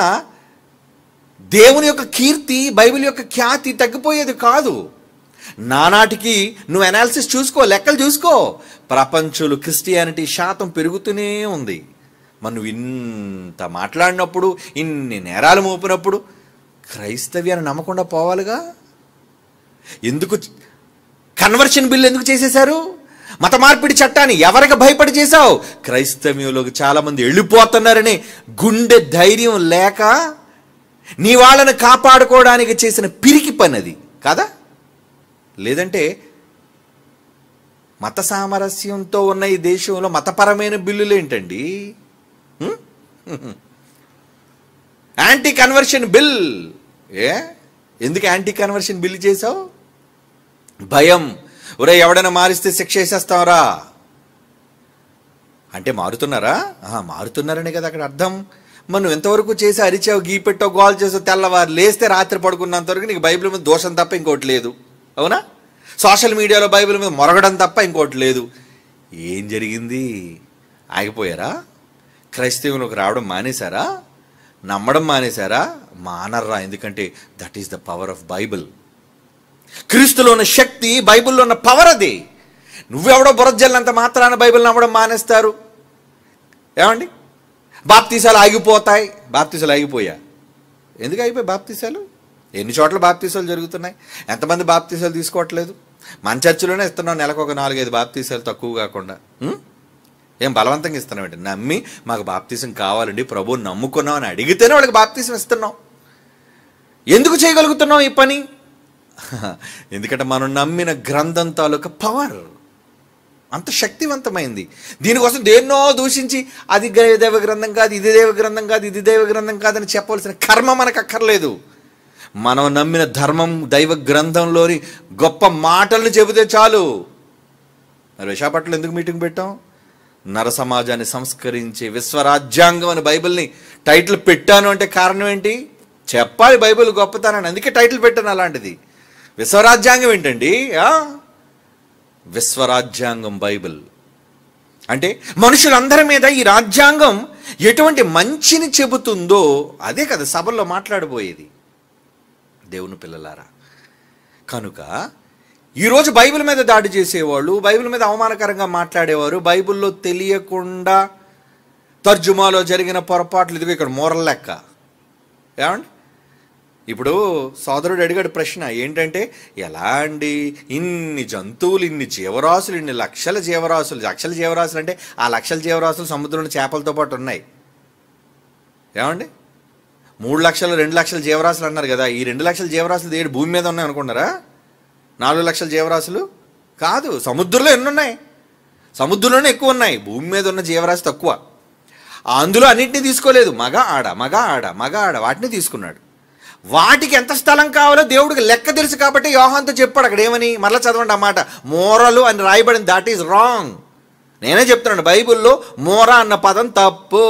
దేవుని యొక్క కీర్తి, బైబిల్ యొక్క ఖ్యాతి తగ్గిపోయేది కాదు. నానాటికి నువ్వు అనాలిసిస్ చూసుకో, లెక్కలు చూసుకో, ప్రపంచంలో క్రిస్టియానిటీ శాతం పెరుగుతూనే ఉంది. మరి నువ్వు ఇంత మాట్లాడినప్పుడు, ఇన్ని నేరాలు మోపినప్పుడు క్రైస్తవ్యాన్ని నమ్మకుండా పోవాలిగా. ఎందుకు కన్వర్షన్ బిల్ ఎందుకు చేసేశారు? మత మార్పిడి చట్టాన్ని ఎవరికి భయపడి చేశావు? క్రైస్తవ్యంలోకి చాలామంది వెళ్ళిపోతున్నారని గుండె ధైర్యం లేక నీ వాళ్ళని కాపాడుకోవడానికి చేసిన పిరికి పని అది కాదా? లేదంటే మత సామరస్యంతో ఉన్న ఈ దేశంలో మతపరమైన బిల్లులు ఏంటండి? Anti conversion bill. ఎందుకు యాంటీ కన్వర్షన్ బిల్ చేసావు? భయం. ఒరే ఎవడైనా మారిస్తే శిక్ష వేసేస్తావరా అంటే మారుతున్నారా? మారుతున్నారనే కదా అక్కడ అర్థం. మనం ఎంతవరకు చేసి అరిచావు, గీ పెట్టావు, గోల్ చేసావు, తెల్లవారు లేస్తే రాత్రి పడుకున్నంత వరకు నీకు బైబిల్ మీద దోషం తప్ప ఇంకోటి లేదు, అవునా? సోషల్ మీడియాలో బైబిల్ మీద మొరగడం తప్ప ఇంకోటి లేదు. ఏం జరిగింది? ఆగిపోయారా? క్రైస్తవంలోకి రావడం మానేశారా? నమ్మడం మానేశారా? మానర్రా. ఎందుకంటే that is the power of Bible. క్రీస్తులో ఉన్న శక్తి, బైబిల్లో ఉన్న పవర్ అది. నువ్వెవడో బురజల్లంత మాత్రాన బైబిల్ నమ్మడం మానేస్తారు. ఏమండి, బాప్తీసాలు ఆగిపోతాయి. బాప్తీసాలు ఆగిపోయా? ఎందుకు ఆగిపోయాయి బాప్తీసాలు? ఎన్ని చోట్ల బాప్తీసాలు జరుగుతున్నాయి? ఎంతమంది బాప్తీసాలు తీసుకోవట్లేదు? మన చర్చిలోనే ఇస్తున్నాం నెలకు ఒక 4-5 బాప్తీసాలు తక్కువ కాకుండా. ఏం బలవంతంగా ఇస్తున్నామంటే, నమ్మి మాకు బాప్తీసం కావాలండి, ప్రభువుని నమ్ముకున్నాం అని అడిగితేనే వాళ్ళకి బాప్తీసం ఇస్తున్నాం. ఎందుకు చేయగలుగుతున్నాం ఈ పని? ఎందుకంటే మనం నమ్మిన గ్రంథం తాలూకా పవర్ అంత శక్తివంతమైంది. దీనికోసం దేన్నో దూషించి అది దైవ గ్రంథం కాదు, ఇది దైవ గ్రంథం కాదు, ఇది దైవ గ్రంథం కాదని చెప్పవలసిన కర్మ మనకు అక్కర్లేదు. మనం నమ్మిన ధర్మం దైవ గ్రంథంలోని గొప్ప మాటలను చెబితే చాలు. మరి విశాఖపట్నంలో ఎందుకు మీటింగ్ పెట్టాం? నర సమాజాన్ని సంస్కరించే విశ్వరాజ్యాంగం అని బైబిల్ని టైటిల్ పెట్టాను అంటే కారణం ఏంటి? చెప్పాలి బైబిల్ గొప్పతనాన్ని. అందుకే టైటిల్ పెట్టాను అలాంటిది. విశ్వరాజ్యాంగం ఏంటండి? విశ్వరాజ్యాంగం బైబిల్ అంటే మనుషులందరి మీద ఈ రాజ్యాంగం ఎటువంటి మంచిని చెబుతుందో అదే కదా సభల్లో మాట్లాడబోయేది. దేవుని పిల్లలారా, కనుక ఈరోజు బైబిల్ మీద దాడి చేసేవాళ్ళు, బైబిల్ మీద అవమానకరంగా మాట్లాడేవారు, బైబిల్లో తెలియకుండా తర్జుమాలో జరిగిన పొరపాట్లు, ఇదిగో ఇక్కడ మోరల్ లెక్క. ఏమండి, ఇప్పుడు సోదరుడు అడిగాడు ప్రశ్న ఏంటంటే, ఎలా అండి ఇన్ని జంతువులు, ఇన్ని జీవరాశులు, ఇన్ని లక్షల జీవరాశులు, లక్షల జీవరాశులు అంటే ఆ లక్షల జీవరాశులు సముద్రంలో చేపలతో పాటు ఉన్నాయి. ఏమండి, 3 లక్షలు 2 లక్షల జీవరాశులు అన్నారు కదా. ఈ 2 లక్షల జీవరాశులు ఏడు భూమి మీద ఉన్నాయి అనుకున్నారా? 4 లక్షల జీవరాశులు కాదు, సముద్రంలో ఎన్ని ఉన్నాయి? సముద్రంలోనే ఎక్కువ ఉన్నాయి, భూమి మీద ఉన్న జీవరాశి తక్కువ. అందులో అన్నింటినీ తీసుకోలేదు, మగ ఆడ మగ ఆడ మగ ఆడ వాటిని తీసుకున్నాడు. వాటికి ఎంత స్థలం కావాలో దేవుడికి లెక్క తెలుసు కాబట్టి యోహానుతో చెప్పాడు అక్కడ ఏమని, మరలా చదవండి అన్నమాట, మోరలు అని రాయబడింది, దట్ ఈజ్ రాంగ్. నేనే చెప్తున్నాను, బైబిల్లో మోర అన్న పదం తప్పు.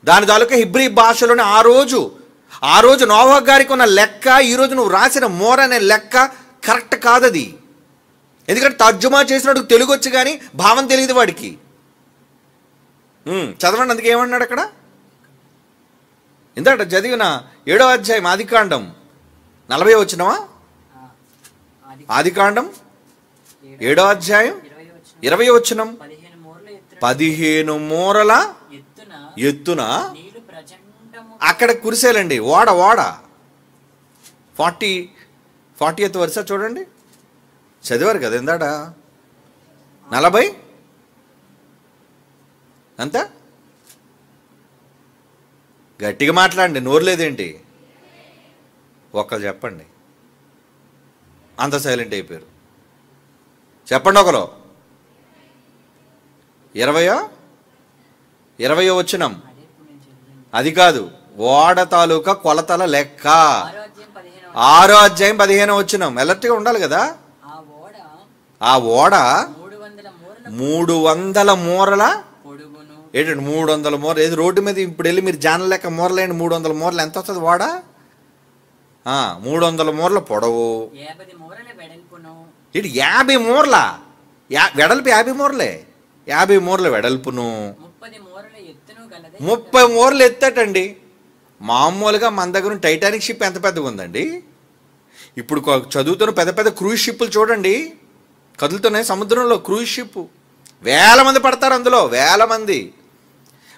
దాని తాలూకా హిబ్రీ భాషలోని ఆ రోజు నోవహు గారికి ఉన్న లెక్క, ఈరోజు నువ్వు రాసిన మోర అనే లెక్క కరెక్ట్ కాదది. ఎందుకంటే తర్జుమా చేసినట్టు తెలుగు వచ్చి కానీ భావం తెలియదు వాడికి. చదవండి, అందుకే ఏమన్నాడు అక్కడ, ఇందాక చదివిన 7వ అధ్యాయం ఆదికాండం 40 వచ్చినవా, ఆదికాండం 7వ అధ్యాయం 20 వచనం, 15 మూరల ఎత్తున అక్కడ కురిసేలండి, ఓడ 40th వరుస చూడండి, చదివారు కదా ఇందాడ 40 అంత గట్టిగా మాట్లాడండి, నోరు లేదేంటి, ఒకరు చెప్పండి, అంత సైలెంట్ అయిపోయారు. చెప్పండి ఒకరు. 20వ వచనం, అది కాదు, ఓడ తాలూకా కొలతల లెక్క 6వ అధ్యాయం 15వ వచనం. ఎలర్ట్గా ఉండాలి కదా. ఆ ఓడ 300 మూరల, ఏంటండి 300 మూరలు, ఏది రోడ్డు మీద ఇప్పుడు వెళ్ళి మీరు జాన లెక్క మూరలేండి, 300 మూరలు ఎంత వస్తుంది ఓడ, 300 మూరల పొడవు, 50 మూరల వెడల్పు, 50 మూరలే, 50 మూరల వెడల్పును, 30 మూరలు ఎత్తటండి. మామూలుగా మన దగ్గర టైటానిక్ షిప్ ఎంత పెద్దగా ఉందండి, ఇప్పుడు చదువుతున్న పెద్ద పెద్ద క్రూజ్ షిప్పులు చూడండి, కదులుతున్నాయి సముద్రంలో, క్రూజ్ షిప్, 1000 మంది పడతారు అందులో, 1000 మంది.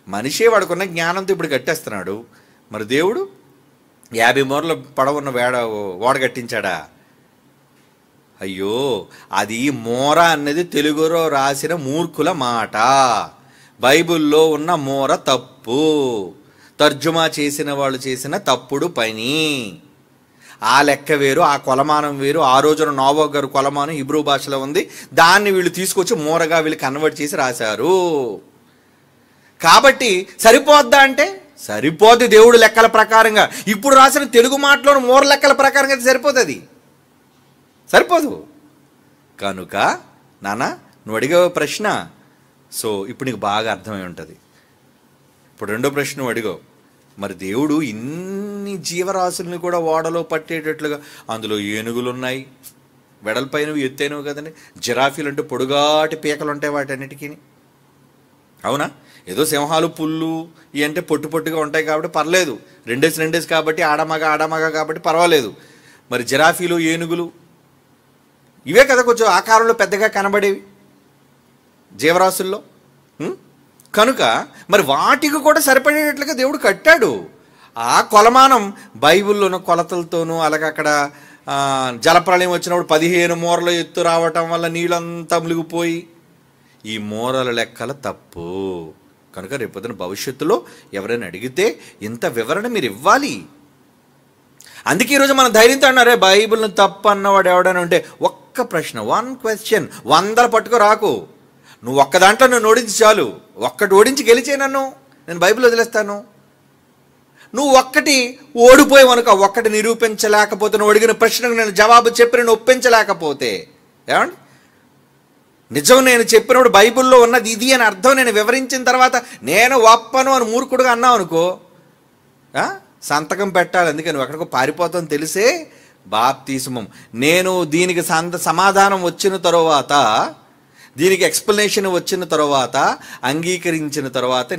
మనిషే వాడుకున్న జ్ఞానంతో ఇప్పుడు కట్టేస్తున్నాడు, మరి దేవుడు 50 మూరల పడవున్న ఓడ కట్టించాడా? అయ్యో, అది మోర అన్నది తెలుగులో రాసిన మూర్ఖుల మాట, బైబిల్లో ఉన్న మోర తప్పు, తర్జుమా చేసిన వాళ్ళు చేసిన తప్పుడు పని. ఆ లెక్క వేరు, ఆ కొలమానం వేరు. ఆ రోజున నోవహు గారు కొలమానం హిబ్రూ భాషలో ఉంది, దాన్ని వీళ్ళు తీసుకొచ్చి మోరగా వీళ్ళు కన్వర్ట్ చేసి రాశారు. కాబట్టి సరిపోద్దా అంటే సరిపోద్ది, దేవుడు లెక్కల ప్రకారంగా. ఇప్పుడు రాసిన తెలుగు మాటలోని మోర లెక్కల ప్రకారంగా సరిపోతుంది, సరిపోదు. కనుక నాన్న నువ్వు అడిగే ప్రశ్న, సో ఇప్పుడు నీకు బాగా అర్థమై ఉంటుంది. ఇప్పుడు రెండో ప్రశ్న నువ్వు అడిగావు, మరి దేవుడు ఇన్ని జీవరాశుల్ని కూడా ఓడలో పట్టేటట్లుగా, అందులో ఏనుగులు ఉన్నాయి, వెడల్పైనవి ఎత్తైనవి కదండి, జిరాఫీలు అంటే పొడుగాటి పీకలు ఉంటాయి వాటన్నిటికీ, అవునా? ఏదో సింహాలు పుల్లు ఇవి అంటే పొట్టు పొట్టుగా ఉంటాయి కాబట్టి పర్లేదు, రెండేసి కాబట్టి ఆడమగ కాబట్టి పర్వాలేదు. మరి జిరాఫీలు, ఏనుగులు ఇవే కదా కొంచెం ఆకారంలో పెద్దగా కనబడేవి జీవరాశుల్లో. కనుక మరి వాటికి కూడా సరిపడేటట్లుగా దేవుడు కట్టాడు. ఆ కొలమానం బైబిల్లో ఉన్న కొలతలతోనూ, అలాగే అక్కడ జలప్రళయం వచ్చినప్పుడు 15 మూరల ఎత్తు రావటం వల్ల నీళ్ళంతా మునిగిపోయి, ఈ మూరల లెక్కల తప్పు. కనుక రేపొద్దున భవిష్యత్తులో ఎవరైనా అడిగితే ఇంత వివరణ మీరు ఇవ్వాలి. అందుకే ఈరోజు మన ధైర్యంతో అన్నారే, బైబిల్ని తప్పు అన్నవాడు ఎవడని ఉంటే ఒక్క ప్రశ్న, 1 క్వశ్చన్, 100 పట్టుకు రాకు. నువ్వు ఒక్క దాంట్లో నన్ను ఓడించి చాలు, ఒక్కటి ఓడించి గెలిచే నేను బైబిల్ వదిలేస్తాను. నువ్వు ఒక్కటి ఓడిపోయి అనుకో, ఒక్కటి నిరూపించలేకపోతే, నువ్వు అడిగిన ప్రశ్నకు నేను జవాబు చెప్పి నేను ఒప్పించలేకపోతే, ఏమండి నిజం నేను చెప్పినప్పుడు బైబిల్లో ఉన్నది ఇది అని అర్థం నేను వివరించిన తర్వాత నేను ఒప్పను అని మూర్ఖుడుగా అన్నావు అనుకో, సంతకం పెట్టాలి. అందుకే నువ్వు ఎక్కడికో పారిపోతావు తెలిసే బాప్తిస్మం. నేను దీనికి సమాధానం వచ్చిన తరువాత, దీనికి ఎక్స్ప్లెనేషన్ వచ్చిన తరువాత, అంగీకరించిన తర్వాత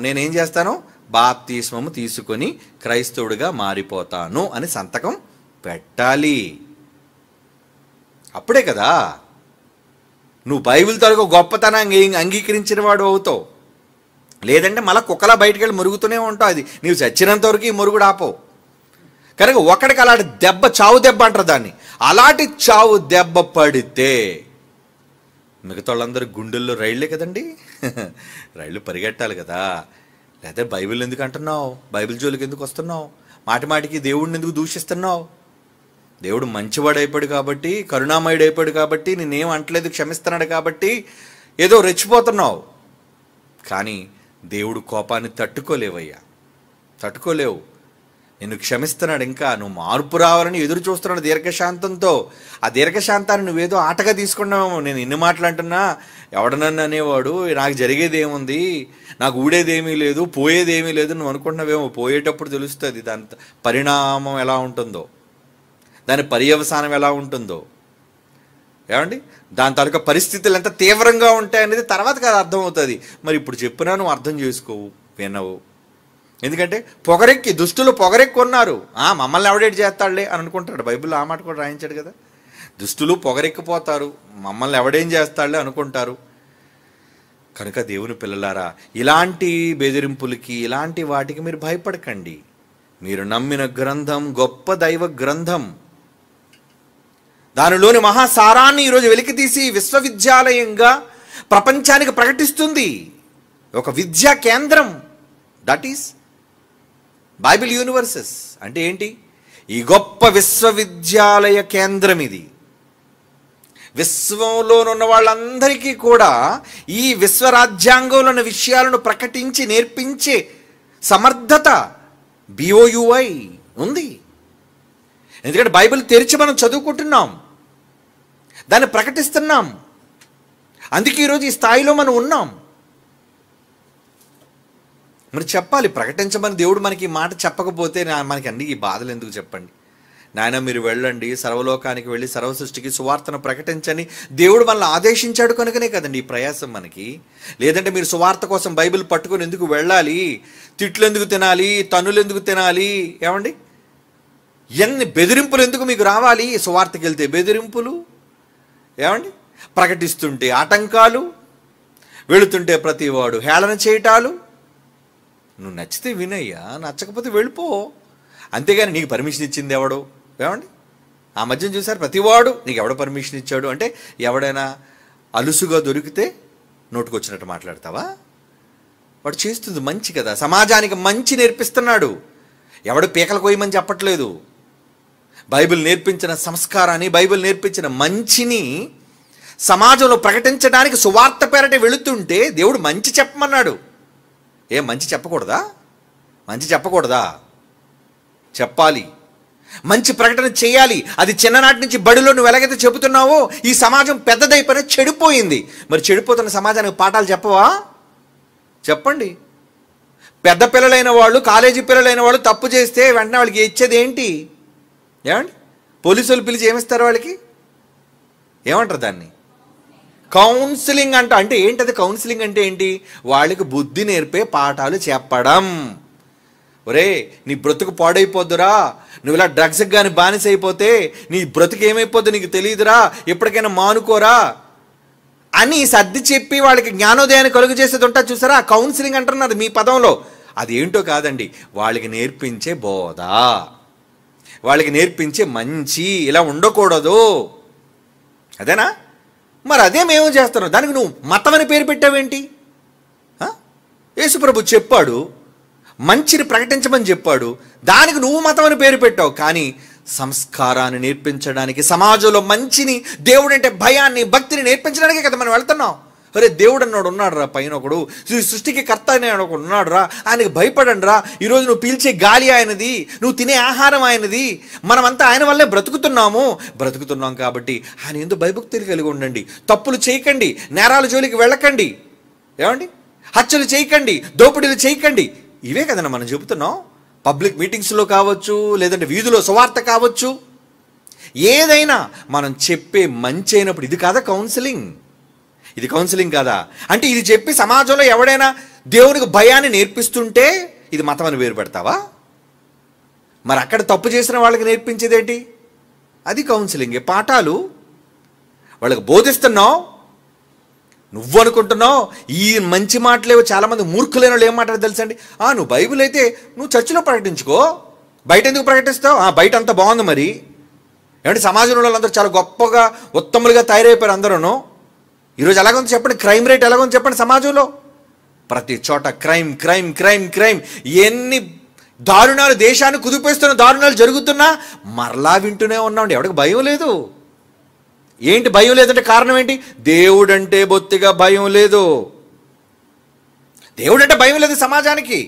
నేనేం చేస్తాను, బాప్తిస్మము తీసుకొని క్రైస్తవుడిగా మారిపోతాను అని సంతకం పెట్టాలి. అప్పుడే కదా నువ్వు బైబిల్ తాలూకు గొప్పతనాన్ని అంగీకరించిన వాడు అవుతావు. లేదంటే మళ్ళీ కుక్కలా బయటికి వెళ్ళి మురుగుతూనే ఉంటావు. అది నీవు చచ్చినంత వరకు ఈ మురుగుడు ఆపవు. కనుక ఒకడికి అలాంటి దెబ్బ, చావు దెబ్బ అంటారు దాన్ని, అలాంటి చావు దెబ్బ పడితే మిగతా వాళ్ళందరూ గుండెల్లో రైళ్లే కదండి, రైళ్ళు పరిగెట్టాలి కదా. లేదా బైబిల్ ఎందుకు అంటున్నావు, బైబిల్ జోలికి ఎందుకు వస్తున్నావు, మాటి మాటికి దేవుడిని ఎందుకు దూషిస్తున్నావు? దేవుడు మంచివాడైపోయాడు కాబట్టి, కరుణామయుడైపోయాడు కాబట్టి, నేనేం అంటలేదు, క్షమిస్తున్నాడు కాబట్టి ఏదో రెచ్చిపోతున్నావు. కానీ దేవుడు కోపాన్ని తట్టుకోలేవయ్యా, తట్టుకోలేవు. నిన్ను క్షమిస్తున్నాడు, ఇంకా నువ్వు మార్పు రావాలని ఎదురు చూస్తున్నాడు దీర్ఘశాంతంతో. ఆ దీర్ఘశాంతాన్ని నువ్వేదో ఆటగా తీసుకున్నావు. నేను ఇన్ని మాటలు అంటున్నా, ఎవడనన్ను అనేవాడు, నాకు జరిగేది ఏముంది, నాకు ఊడేదేమీ లేదు, పోయేదేమీ లేదు నువ్వు అనుకుంటున్నావేమో. పోయేటప్పుడు తెలుస్తుంది దాని పరిణామం ఎలా ఉంటుందో, దాని పర్యవసానం ఎలా ఉంటుందో. ఏమండి, దాని తాలూకా పరిస్థితులు ఎంత తీవ్రంగా ఉంటాయనేది తర్వాత కాదు అర్థమవుతుంది. మరి ఇప్పుడు చెప్పినా నువ్వు అర్థం చేసుకోవు, వినవు. ఎందుకంటే పొగరెక్కి, దుష్టులు పొగరెక్కి ఉన్నారు. మమ్మల్ని ఎవడేటి చేస్తాడులే అని అనుకుంటాడు. బైబిల్లో ఆ మాట కూడా రాయించాడు కదా. దుష్టులు పొగరెక్కిపోతారు, మమ్మల్ని ఎవడేం చేస్తాడులే అనుకుంటారు. కనుక దేవుని పిల్లలారా, ఇలాంటి బెదిరింపులకి, ఇలాంటి వాటికి మీరు భయపడకండి. మీరు నమ్మిన గ్రంథం గొప్ప దైవ గ్రంథం. దానిలోని మహాసారాన్ని ఈరోజు వెలికితీసి విశ్వవిద్యాలయంగా ప్రపంచానికి ప్రకటిస్తుంది. ఒక విద్యా కేంద్రం, దట్ ఈస్ బైబిల్ యూనివర్సెస్. అంటే ఏంటి? ఈ గొప్ప విశ్వవిద్యాలయ కేంద్రం ఇది. విశ్వంలోనున్న వాళ్ళందరికీ కూడా ఈ విశ్వరాజ్యాంగంలో ఉన్న విషయాలను ప్రకటించి నేర్పించే సమర్థత BOUI ఉంది. ఎందుకంటే బైబిల్ తెరిచి మనం చదువుకుంటున్నాం, దాన్ని ప్రకటిస్తున్నాం. అందుకే ఈరోజు ఈ స్థాయిలో మనం ఉన్నాం. మరి చెప్పాలి, ప్రకటించమని దేవుడు మనకి ఈ మాట చెప్పకపోతే మనకి అన్ని ఈ బాధలు ఎందుకు చెప్పండి? నాయన మీరు వెళ్ళండి, సర్వలోకానికి వెళ్ళి సర్వ సృష్టికి సువార్తను ప్రకటించని దేవుడు మనల్ని ఆదేశించాడు కనుకనే కదండి ఈ ప్రయాసం మనకి. లేదంటే మీరు సువార్త కోసం బైబిల్ పట్టుకొని ఎందుకు వెళ్ళాలి? తిట్లు ఎందుకు తినాలి? తన్నులు ఎందుకు తినాలి? ఏమండి, ఎన్ని బెదిరింపులు ఎందుకు మీకు రావాలి? సువార్తకి వెళ్తే బెదిరింపులు, ఏమండి, ప్రకటిస్తుంటే ఆటంకాలు, వెళుతుంటే ప్రతివాడు హేళన చేయటాలు. నువ్వు నచ్చితే వినయ్యా, నచ్చకపోతే వెళ్ళిపో. అంతేగాని నీకు పర్మిషన్ ఇచ్చింది ఎవడు? ఏమండి, ఆ మధ్యన చూసారు, ప్రతివాడు నీకు ఎవడ పర్మిషన్ ఇచ్చాడు అంటే, ఎవడైనా అలుసుగా దొరికితే నోటుకొచ్చినట్టు మాట్లాడతావా? వాడు చేస్తుంది మంచి కదా, సమాజానికి మంచి నేర్పిస్తున్నాడు. ఎవడు పీకలు కోయమని చెప్పట్లేదు. బైబిల్ నేర్పించిన సంస్కారాన్ని, బైబిల్ నేర్పించిన మంచిని సమాజంలో ప్రకటించడానికి సువార్త పేరట వెళుతుంటే దేవుడు మంచి చెప్పమన్నాడు. మంచి చెప్పకూడదా? మంచి చెప్పకూడదా? చెప్పాలి, మంచి ప్రకటన చేయాలి. అది చిన్ననాటి నుంచి బడిలో నువ్వు ఎలాగైతే చెబుతున్నావో, ఈ సమాజం పెద్దదైపోయినా చెడిపోయింది. మరి చెడిపోతున్న సమాజానికి పాఠాలు చెప్పవా? చెప్పండి. పెద్ద పిల్లలైన వాళ్ళు, కాలేజీ పిల్లలైన వాళ్ళు తప్పు చేస్తే వెంటనే వాళ్ళకి ఇచ్చేది ఏంటి? ఏమండి, పోలీసులు పిలిచి ఏమిస్తారు వాళ్ళకి? ఏమంటారు దాన్ని? కౌన్సిలింగ్ అంట. అంటే ఏంటది కౌన్సిలింగ్ అంటే ఏంటి? వాళ్ళకి బుద్ధి నేర్పే పాఠాలు చెప్పడం. ఒరే, నీ బ్రతుకు పాడైపోద్దురా, నువ్వు ఇలా డ్రగ్స్కి కానీ బానిస అయిపోతే నీ బ్రతుకు ఏమైపోద్దు నీకు తెలియదురా, ఎప్పటికైనా మానుకోరా అని సర్ది చెప్పి వాళ్ళకి జ్ఞానోదయాన్ని కలుగు చేసేది ఉంటా చూసారా? కౌన్సిలింగ్ అంటున్నారు మీ పదంలో. అది ఏంటో కాదండి, వాళ్ళకి నేర్పించే బోధ, వాళ్ళకి నేర్పించే మంచి, ఇలా ఉండకూడదు, అదేనా? మరి అదే మేము చేస్తున్నాం. దానికి నువ్వు మతం అని పేరు పెట్టావేంటి? యేసుప్రభు చెప్పాడు, మంచిని ప్రకటించమని చెప్పాడు, దానికి నువ్వు మతం అని పేరు పెట్టావు. కానీ సంస్కారాన్ని నేర్పించడానికి, సమాజంలో మంచిని, దేవుడంటే భయాన్ని, భక్తిని నేర్పించడానికే కదా మనం వెళ్తున్నాం. అరే, దేవుడు అన్నాడు ఉన్నాడు రా పైన ఒకడు, సృష్టికి కర్త అనేవాడు ఒకడు ఉన్నాడు రా, ఆయనకి భయపడండి రా. ఈరోజు నువ్వు పీల్చే గాలి ఆయనది, నువ్వు తినే ఆహారం ఆయనది, మనమంతా ఆయన వల్లే బ్రతుకుతున్నాం కాబట్టి ఆయన ఎందుకు భయభక్తులు కలిగి ఉండండి. తప్పులు చేయకండి, నేరాల జోలికి వెళ్ళకండి, ఏమండి, హత్యలు చేయకండి, దోపిడీలు చేయకండి. ఇవే కదన్నా మనం చెబుతున్నాం. పబ్లిక్ మీటింగ్స్లో కావచ్చు, లేదంటే వీధిలో సువార్త కావచ్చు, ఏదైనా మనం చెప్పే మంచి అయినప్పుడు ఇది కాదా కౌన్సిలింగ్? ఇది కౌన్సిలింగ్ కాదా? అంటే ఇది చెప్పి సమాజంలో ఎవడైనా దేవునికి భయాన్ని నేర్పిస్తుంటే ఇది మతం అని పేరు పెడతావా? మరి అక్కడ తప్పు చేసిన వాళ్ళకి నేర్పించేదేంటి? అది కౌన్సిలింగ్. పాఠాలు వాళ్ళకి బోధిస్తున్నావు. నువ్వు అనుకుంటున్నావు ఈ మంచి మాటలేవో. చాలామంది మూర్ఖులైన వాళ్ళు ఏం మాట్లాడారు తెలుసండి? నువ్వు బైబిల్ అయితే నువ్వు చర్చిలో ప్రకటించుకో, బయట ఎందుకు ప్రకటిస్తావు? బయట అంతా బాగుంది. మరి ఏమంటే సమాజంలో వాళ్ళందరూ చాలా గొప్పగా ఉత్తములుగా తయారైపోయారు అందరూ. ఈరోజు ఎలాగొంది చెప్పండి? క్రైమ్ రేట్ ఎలాగొంది చెప్పండి? సమాజంలో ప్రతి చోట క్రైమ్ క్రైమ్ క్రైమ్ క్రైమ్. దారుణాలు, దేశాన్ని కుదిపేస్తున్న దారుణాలు జరుగుతున్నా మరలా వింటూనే ఉన్నామండి. ఎవరికి భయం లేదు. ఏంటి భయం లేదంటే కారణం ఏంటి? దేవుడంటే బొత్తిగా భయం లేదు. దేవుడంటే భయం లేదు సమాజానికి.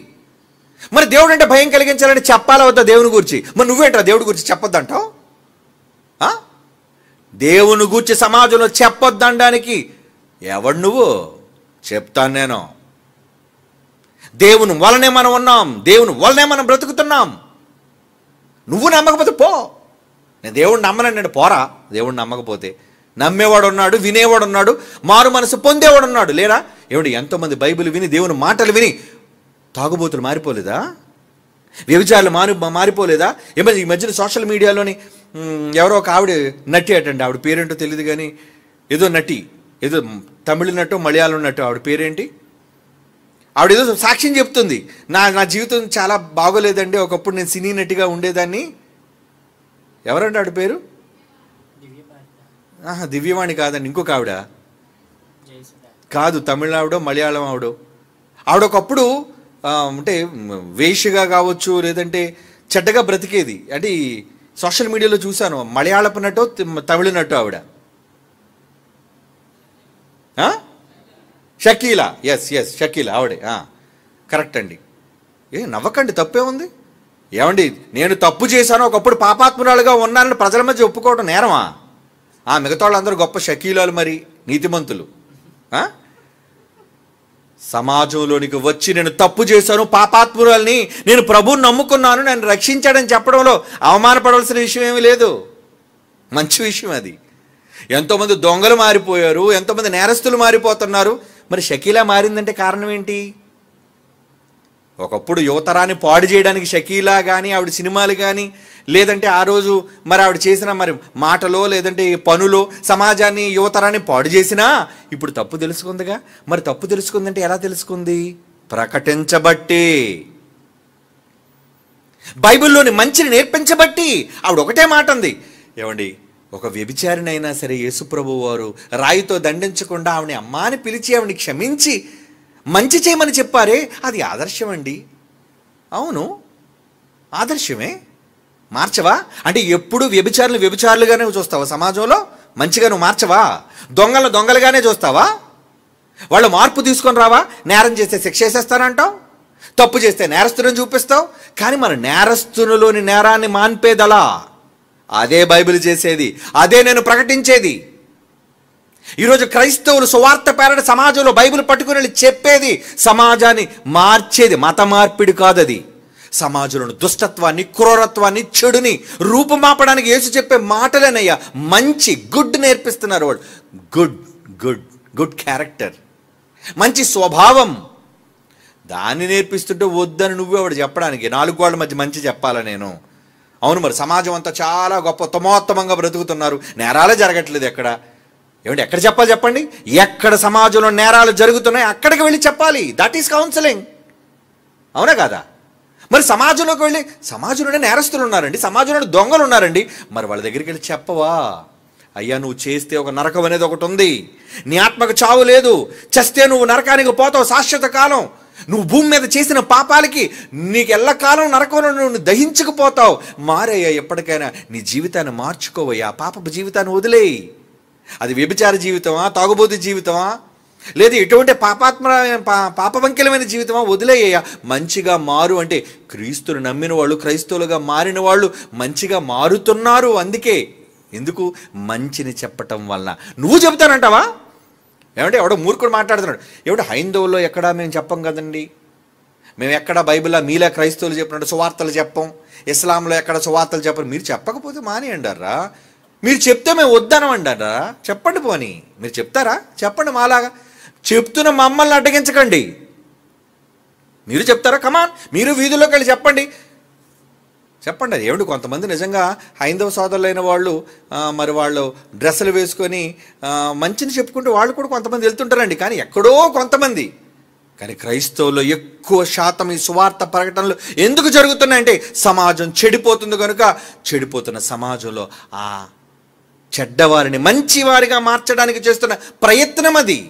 మరి దేవుడు అంటే భయం కలిగించాలని చెప్పాలా వద్దా దేవుని గురించి? మరి నువ్వేంట్రా దేవుడి గురించి చెప్పొద్దంటావు? దేవుని గురించి సమాజంలో చెప్పొద్దనడానికి ఎవడు నువ్వు? చెప్తాను నేను. దేవుని వలనే మనం ఉన్నాం, దేవుని వలనే మనం బ్రతుకుతున్నాం. నువ్వు నమ్మకపోతే పో. నేను దేవుడిని నమ్మనండి, పోరా. దేవుడిని నమ్మకపోతే నమ్మేవాడు ఉన్నాడు, వినేవాడు ఉన్నాడు, మారు మనసు పొందేవాడు ఉన్నాడు. లేరా? ఏమిటి ఎంతోమంది బైబిల్ విని దేవుని మాటలు విని తాగుబోతులు మారిపోలేదా? వ్యభిచారులు మారిపోలేదా? ఈ మధ్యన సోషల్ మీడియాలోని ఎవరో ఒక ఆవిడ నటి అటండి, ఆవిడ పేరేంటో తెలియదు కానీ ఏదో నటి, ఏదో తమిళ నటో మలయాళం నటో, ఆవిడ పేరేంటి? ఆవిడ ఏదో సాక్ష్యం చెప్తుంది, నా జీవితం చాలా బాగోలేదండి, ఒకప్పుడు నేను సినీ నటిగా ఉండేదాన్ని. ఎవరండి ఆవిడ పేరు? దివ్యవాణి కాదండి, ఇంకొక ఆవిడ కాదు, తమిళ ఆవిడో మలయాళం ఆవిడ ఒకప్పుడు అంటే వేష్యగా కావచ్చు, లేదంటే చెడ్డగా బ్రతికేది. అంటే సోషల్ మీడియాలో చూశాను, మలయాళపు నటో తమిళ నటో ఆవిడ. షకీలా, ఎస్ షకీలా ఆవిడే, కరెక్ట్ అండి. నవ్వకండి, తప్పే ఉంది. ఏమండి, నేను తప్పు చేశాను, ఒకప్పుడు పాపాత్మురాలుగా ఉన్నానని ప్రజల మధ్య ఒప్పుకోవడం నేరమా? మిగతా వాళ్ళందరూ గొప్ప షకీలాలు, మరి నీతిమంతులు. సమాజంలోనికి వచ్చి నేను తప్పు చేశాను, పాపాత్మురాల్ని, నేను ప్రభువుని నమ్ముకున్నాను, నన్ను రక్షించాడని చెప్పడంలో అవమానపడవలసిన విషయం ఏమీ లేదు. మంచి విషయం అది. ఎంతోమంది దొంగలు మారిపోయారు, ఎంతోమంది నేరస్తులు మారిపోతున్నారు. మరి షకీలా మారిందంటే కారణం ఏంటి? ఒకప్పుడు యువతరాన్ని పాడు చేయడానికి షకీలా కానీ, ఆవిడ సినిమాలు కానీ, లేదంటే ఆ రోజు మరి ఆవిడ చేసిన మరి మాటలో లేదంటే పనులో సమాజాన్ని, యువతరాన్ని పాడు చేసినా ఇప్పుడు తప్పు తెలుసుకుందిగా. మరి తప్పు తెలుసుకుందంటే ఎలా తెలుసుకుంది? ప్రకటించబట్టి, బైబిల్లోని మంచిని నేర్పించబట్టి. ఆవిడ ఒకటే మాట అంది, ఏమండి, ఒక వ్యభిచారినైనా సరే యేసుప్రభు వారు రాయితో దండించకుండా ఆవిడని అమ్మా అని పిలిచి ఆవిడని క్షమించి మంచి చేయమని చెప్పారే, అది ఆదర్శం అండి. అవును, ఆదర్శమే. మార్చవా? అంటే ఎప్పుడు వ్యభిచారులుగానే చూస్తావా? సమాజంలో మంచిగా నువ్వు మార్చవా? దొంగలుగానే చూస్తావా? వాళ్ళు మార్పు తీసుకొని రావా? నేరం చేస్తే శిక్ష వేసేస్తానంటావు, తప్పు చేస్తే నేరస్తులను చూపిస్తావు. కానీ మన నేరస్తునిలోని నేరాన్ని మాన్పేదలా? అదే బైబిల్ చేసేది, అదే నేను ప్రకటించేది. ఈరోజు క్రైస్తవులు సువార్త పేరట సమాజంలో బైబిల్ పట్టుకుని వెళ్ళి చెప్పేది, సమాజాన్ని మార్చేది. మత మార్పిడి కాదది. సమాజంలోని దుష్టత్వాన్ని, క్రూరత్వాన్ని, చెడుని రూపుమాపడానికి యేసు చెప్పే మాటలేనయ్యా. మంచి గుడ్ నేర్పిస్తున్నారు వాళ్ళు. గుడ్ గుడ్ గుడ్ క్యారెక్టర్, మంచి స్వభావం, దాన్ని నేర్పిస్తుంటే వద్దని నువ్వే వాడు చెప్పడానికి. 4 గోడల మధ్య మంచి చెప్పాలా నేను? అవును, మరి సమాజం అంతా చాలా గొప్ప తమోత్తమంగా బ్రతుకుతున్నారు, నేరాలే జరగట్లేదు. ఏమంటే ఎక్కడ చెప్పాలి చెప్పండి? ఎక్కడ సమాజంలో నేరాలు జరుగుతున్నాయి అక్కడికి వెళ్ళి చెప్పాలి. That is counselling. అవునా కాదా? మరి సమాజంలోకి వెళ్ళి, సమాజంలోనే నేరస్తులు ఉన్నారండి, సమాజంలో దొంగలు ఉన్నారండి, మరి వాళ్ళ దగ్గరికి వెళ్ళి చెప్పవా? అయ్యా, నువ్వు చేస్తే ఒక నరకం అనేది ఒకటి ఉంది, నీ ఆత్మకు చావు లేదు, చస్తే నువ్వు నరకానికి పోతావు శాశ్వత కాలం, నువ్వు భూమి మీద చేసిన పాపాలకి నీకు ఎల్లకాలం నరకంలో నువ్వు దహించుకుపోతావు. మారయ్యా, ఎప్పటికైనా నీ జీవితాన్ని మార్చుకోవయ్యా, పాపపు జీవితాన్ని వదిలేయి. అది వ్యభిచార జీవితమా, తాగుబోతు జీవితమా, లేదు ఎటువంటి పాపవంకిలమైన జీవితమా, వదిలేయ్యా. మంచిగా మారు అంటే క్రీస్తుని నమ్మిన వాళ్ళు, క్రైస్తవులుగా మారిన వాళ్ళు మంచిగా మారుతున్నారు. అందుకే ఎందుకు? మంచిని చెప్పటం వల్ల. నువ్వు చెబుతానంటావా? ఏమంటే ఎవడో మూర్ఖుడు మాట్లాడుతున్నాడు, ఏమిటో హైందవుల్లో ఎక్కడా మేము చెప్పం కదండి, మేము ఎక్కడ బైబిల్లో మీలా క్రైస్తవులు చెప్పినట్టు సువార్తలు చెప్పం, ఇస్లాంలో ఎక్కడ సువార్తలు చెప్పరు. మీరు చెప్పకపోతే మానేయండారా? మీరు చెప్తే మేము వద్దనమండారా? చెప్పండి, పోనీ మీరు చెప్తారా? చెప్పండి. మాలాగా చెప్తున్న మమ్మల్ని అడ్డగించకండి. మీరు చెప్తారా? కమాన్, మీరు వీధుల్లోకి వెళ్ళి చెప్పండి. అది ఏమిటి, కొంతమంది నిజంగా హైందవ సోదరులైన వాళ్ళు మరి వాళ్ళు డ్రెస్సులు వేసుకొని మంచిని చెప్పుకుంటూ వాళ్ళు కూడా కొంతమంది వెళ్తుంటారండి. కానీ ఎక్కడో కొంతమంది. కానీ క్రైస్తవుల్లో ఎక్కువ శాతం ఈ సువార్త ప్రకటనలు ఎందుకు జరుగుతున్నాయంటే సమాజం చెడిపోతుంది కనుక. చెడిపోతున్న సమాజంలో ఆ చెడ్డవారిని మంచివారిగా మార్చడానికి చేస్తున్న ప్రయత్నం అది,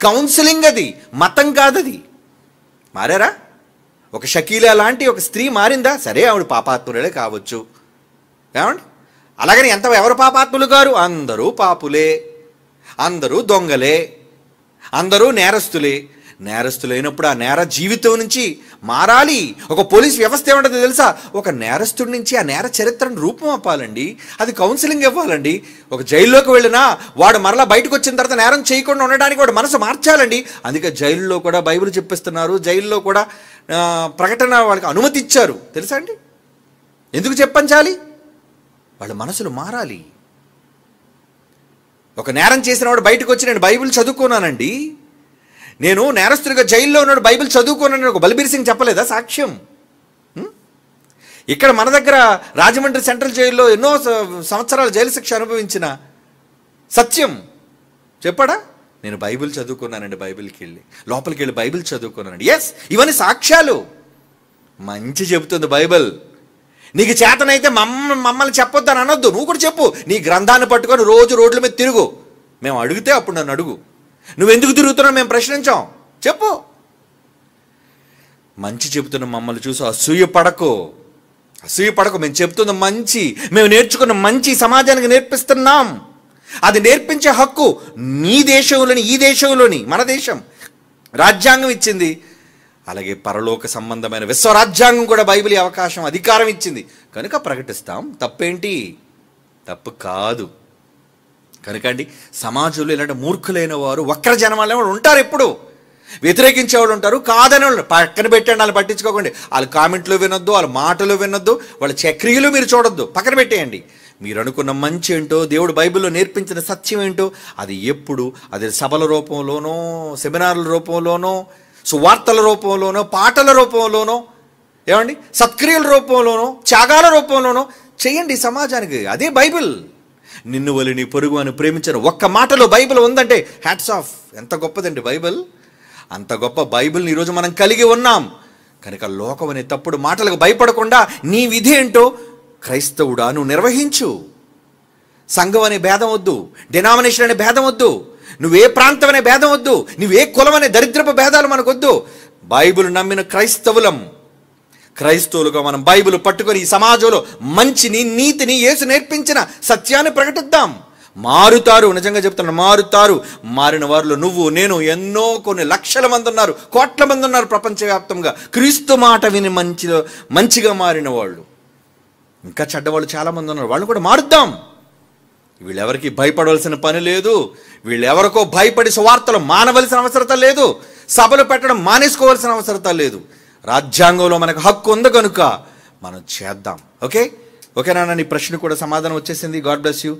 కౌన్సిలింగ్ అది, మతం కాదది. మారారా? ఒక షకీలా లాంటి ఒక స్త్రీ మారిందా? సరే, ఆవిడ పాపాత్ములే కావచ్చు. ఏమండి? అలాగని ఎవరు పాపాత్ములు గారు? అందరూ పాపులే, అందరూ దొంగలే, అందరూ నేరస్తులే. నేరస్తులైనప్పుడు ఆ నేర జీవితం నుంచి మారాలి. ఒక పోలీస్ వ్యవస్థ ఏమంటుందో తెలుసా? ఒక నేరస్తుడి నుంచి ఆ నేర చరిత్రను రూపం అప్పాలండి. అది కౌన్సిలింగ్ ఇవ్వాలండి. ఒక జైల్లోకి వెళ్ళినా వాడు మరలా బయటకు వచ్చిన తర్వాత నేరం చేయకుండా ఉండడానికి వాడు మనసు మార్చాలండి. అందుకే జైల్లో కూడా బైబిల్ చెప్పిస్తున్నారు, జైల్లో కూడా ప్రకటన వాళ్ళకి అనుమతి ఇచ్చారు. తెలుసా అండి? ఎందుకు చెప్పించాలి? వాళ్ళ మనసులు మారాలి. ఒక నేరం చేసిన వాడు బయటకు వచ్చి నేను బైబిల్ చదువుకున్నానండి, నేను నేరస్తుడిగా జైల్లో ఉన్నాడు బైబిల్ చదువుకున్నాను ఒక బల్బీర్ సింగ్ చెప్పలేదా సాక్ష్యం? ఇక్కడ మన దగ్గర రాజమండ్రి సెంట్రల్ జైల్లో ఎన్నో సంవత్సరాల జైలు శిక్ష అనుభవించిన సత్యం చెప్పాడా? నేను బైబిల్ చదువుకున్నానండి, లోపలికి వెళ్ళి బైబిల్ చదువుకున్నానండి. ఎస్, ఇవన్నీ సాక్ష్యాలు. మంచి చెబుతుంది బైబిల్. నీకు చేతనైతే మమ్మల్ని చెప్పొద్దని అనొద్దు, నువ్వు కూడా చెప్పు. నీ గ్రంథాన్ని పట్టుకొని రోజు రోడ్ల మీద తిరుగు. మేము అడిగితే అప్పుడు నన్ను అడుగు. నువ్వెందుకు తిరుగుతున్నావు మేము ప్రశ్నించాం, చెప్పు. మంచి చెబుతున్న మమ్మల్ని చూసి అసూయ పడకు. మేము చెప్తున్న మంచి, మేము నేర్చుకున్న మంచి సమాజానికి నేర్పిస్తున్నాం. అది నేర్పించే హక్కు నీ దేశంలోని, ఈ దేశంలోని, మన దేశం రాజ్యాంగం ఇచ్చింది. అలాగే పరలోక సంబంధమైన విశ్వరాజ్యాంగం కూడా బైబిల్ అవకాశం, అధికారం ఇచ్చింది కనుక ప్రకటిస్తాం. తప్పేంటి? తప్పు కాదు. కనుక అండి, సమాజంలో ఇలాంటి మూర్ఖులైన వారు, వక్రజనం వాళ్ళ ఉంటారు. ఎప్పుడు వ్యతిరేకించేవాళ్ళు ఉంటారు, కాదని వాళ్ళు పక్కన పెట్టండి. వాళ్ళు పట్టించుకోకండి. వాళ్ళ కామెంట్లు వినొద్దు, వాళ్ళ మాటలు వినొద్దు, వాళ్ళ చక్రియలు మీరు చూడొద్దు, పక్కన పెట్టేయండి. మీరు అనుకున్న మంచి ఏంటో, దేవుడు బైబిల్లో నేర్పించిన సత్యం ఏంటో అది ఎప్పుడు, అది సభల రూపంలోనో, సెమినార్ల రూపంలోనో, సువార్తల రూపంలోనో, పాటల రూపంలోనో, ఏమండి సత్క్రియల రూపంలోనో, త్యాగాల రూపంలోనో చేయండి సమాజానికి. అదే బైబిల్. నిన్ను వలి నీ పొరుగు అని ప్రేమించను ఒక్క మాటలో బైబిల్ ఉందంటే హ్యాట్స్ ఆఫ్. ఎంత గొప్పదండి బైబిల్. అంత గొప్ప బైబిల్ని ఈరోజు మనం కలిగి ఉన్నాం. కనుక లోకం అనే తప్పుడు మాటలకు భయపడకుండా నీ విధి ఏంటో క్రైస్తవుడా నువ్వు నిర్వహించు. సంఘం అనే భేదం వద్దు, డినామినేషన్ అనే భేదం వద్దు, నువ్వే ప్రాంతం అనే భేదం వద్దు, నువ్వే కులం అనే దరిద్రపు భేదాలు మనకొద్దు. బైబిల్ నమ్మిన క్రైస్తవులుగా మనం బైబిల్ పట్టుకొని ఈ సమాజంలో మంచిని, నీతిని, యేసు నేర్పించిన సత్యాన్ని ప్రకటిద్దాం. మారుతారు, నిజంగా చెప్తున్నాను, మారుతారు. మారిన వారిలో నువ్వు, నేను, ఎన్నో కొన్ని లక్షల మంది ఉన్నారు, కోట్ల మంది ఉన్నారు ప్రపంచవ్యాప్తంగా క్రీస్తు మాట విని మంచిగా మారిన వాళ్ళు. ఇంకా చెడ్డవాళ్ళు చాలామంది ఉన్నారు, వాళ్ళు కూడా మారుద్దాం. వీళ్ళెవరికి భయపడవలసిన పని లేదు. వీళ్ళెవరికో భయపడి సువార్తలు మానవలసిన అవసరత లేదు. సభలు పెట్టడం మానేసుకోవాల్సిన అవసరత లేదు. రాజ్యాంగంలో మనకు హక్కు ఉంది కనుక మనం చేద్దాం. ఓకేనా? నీ ప్రశ్న కూడా సమాధానం వచ్చేసింది. God bless you.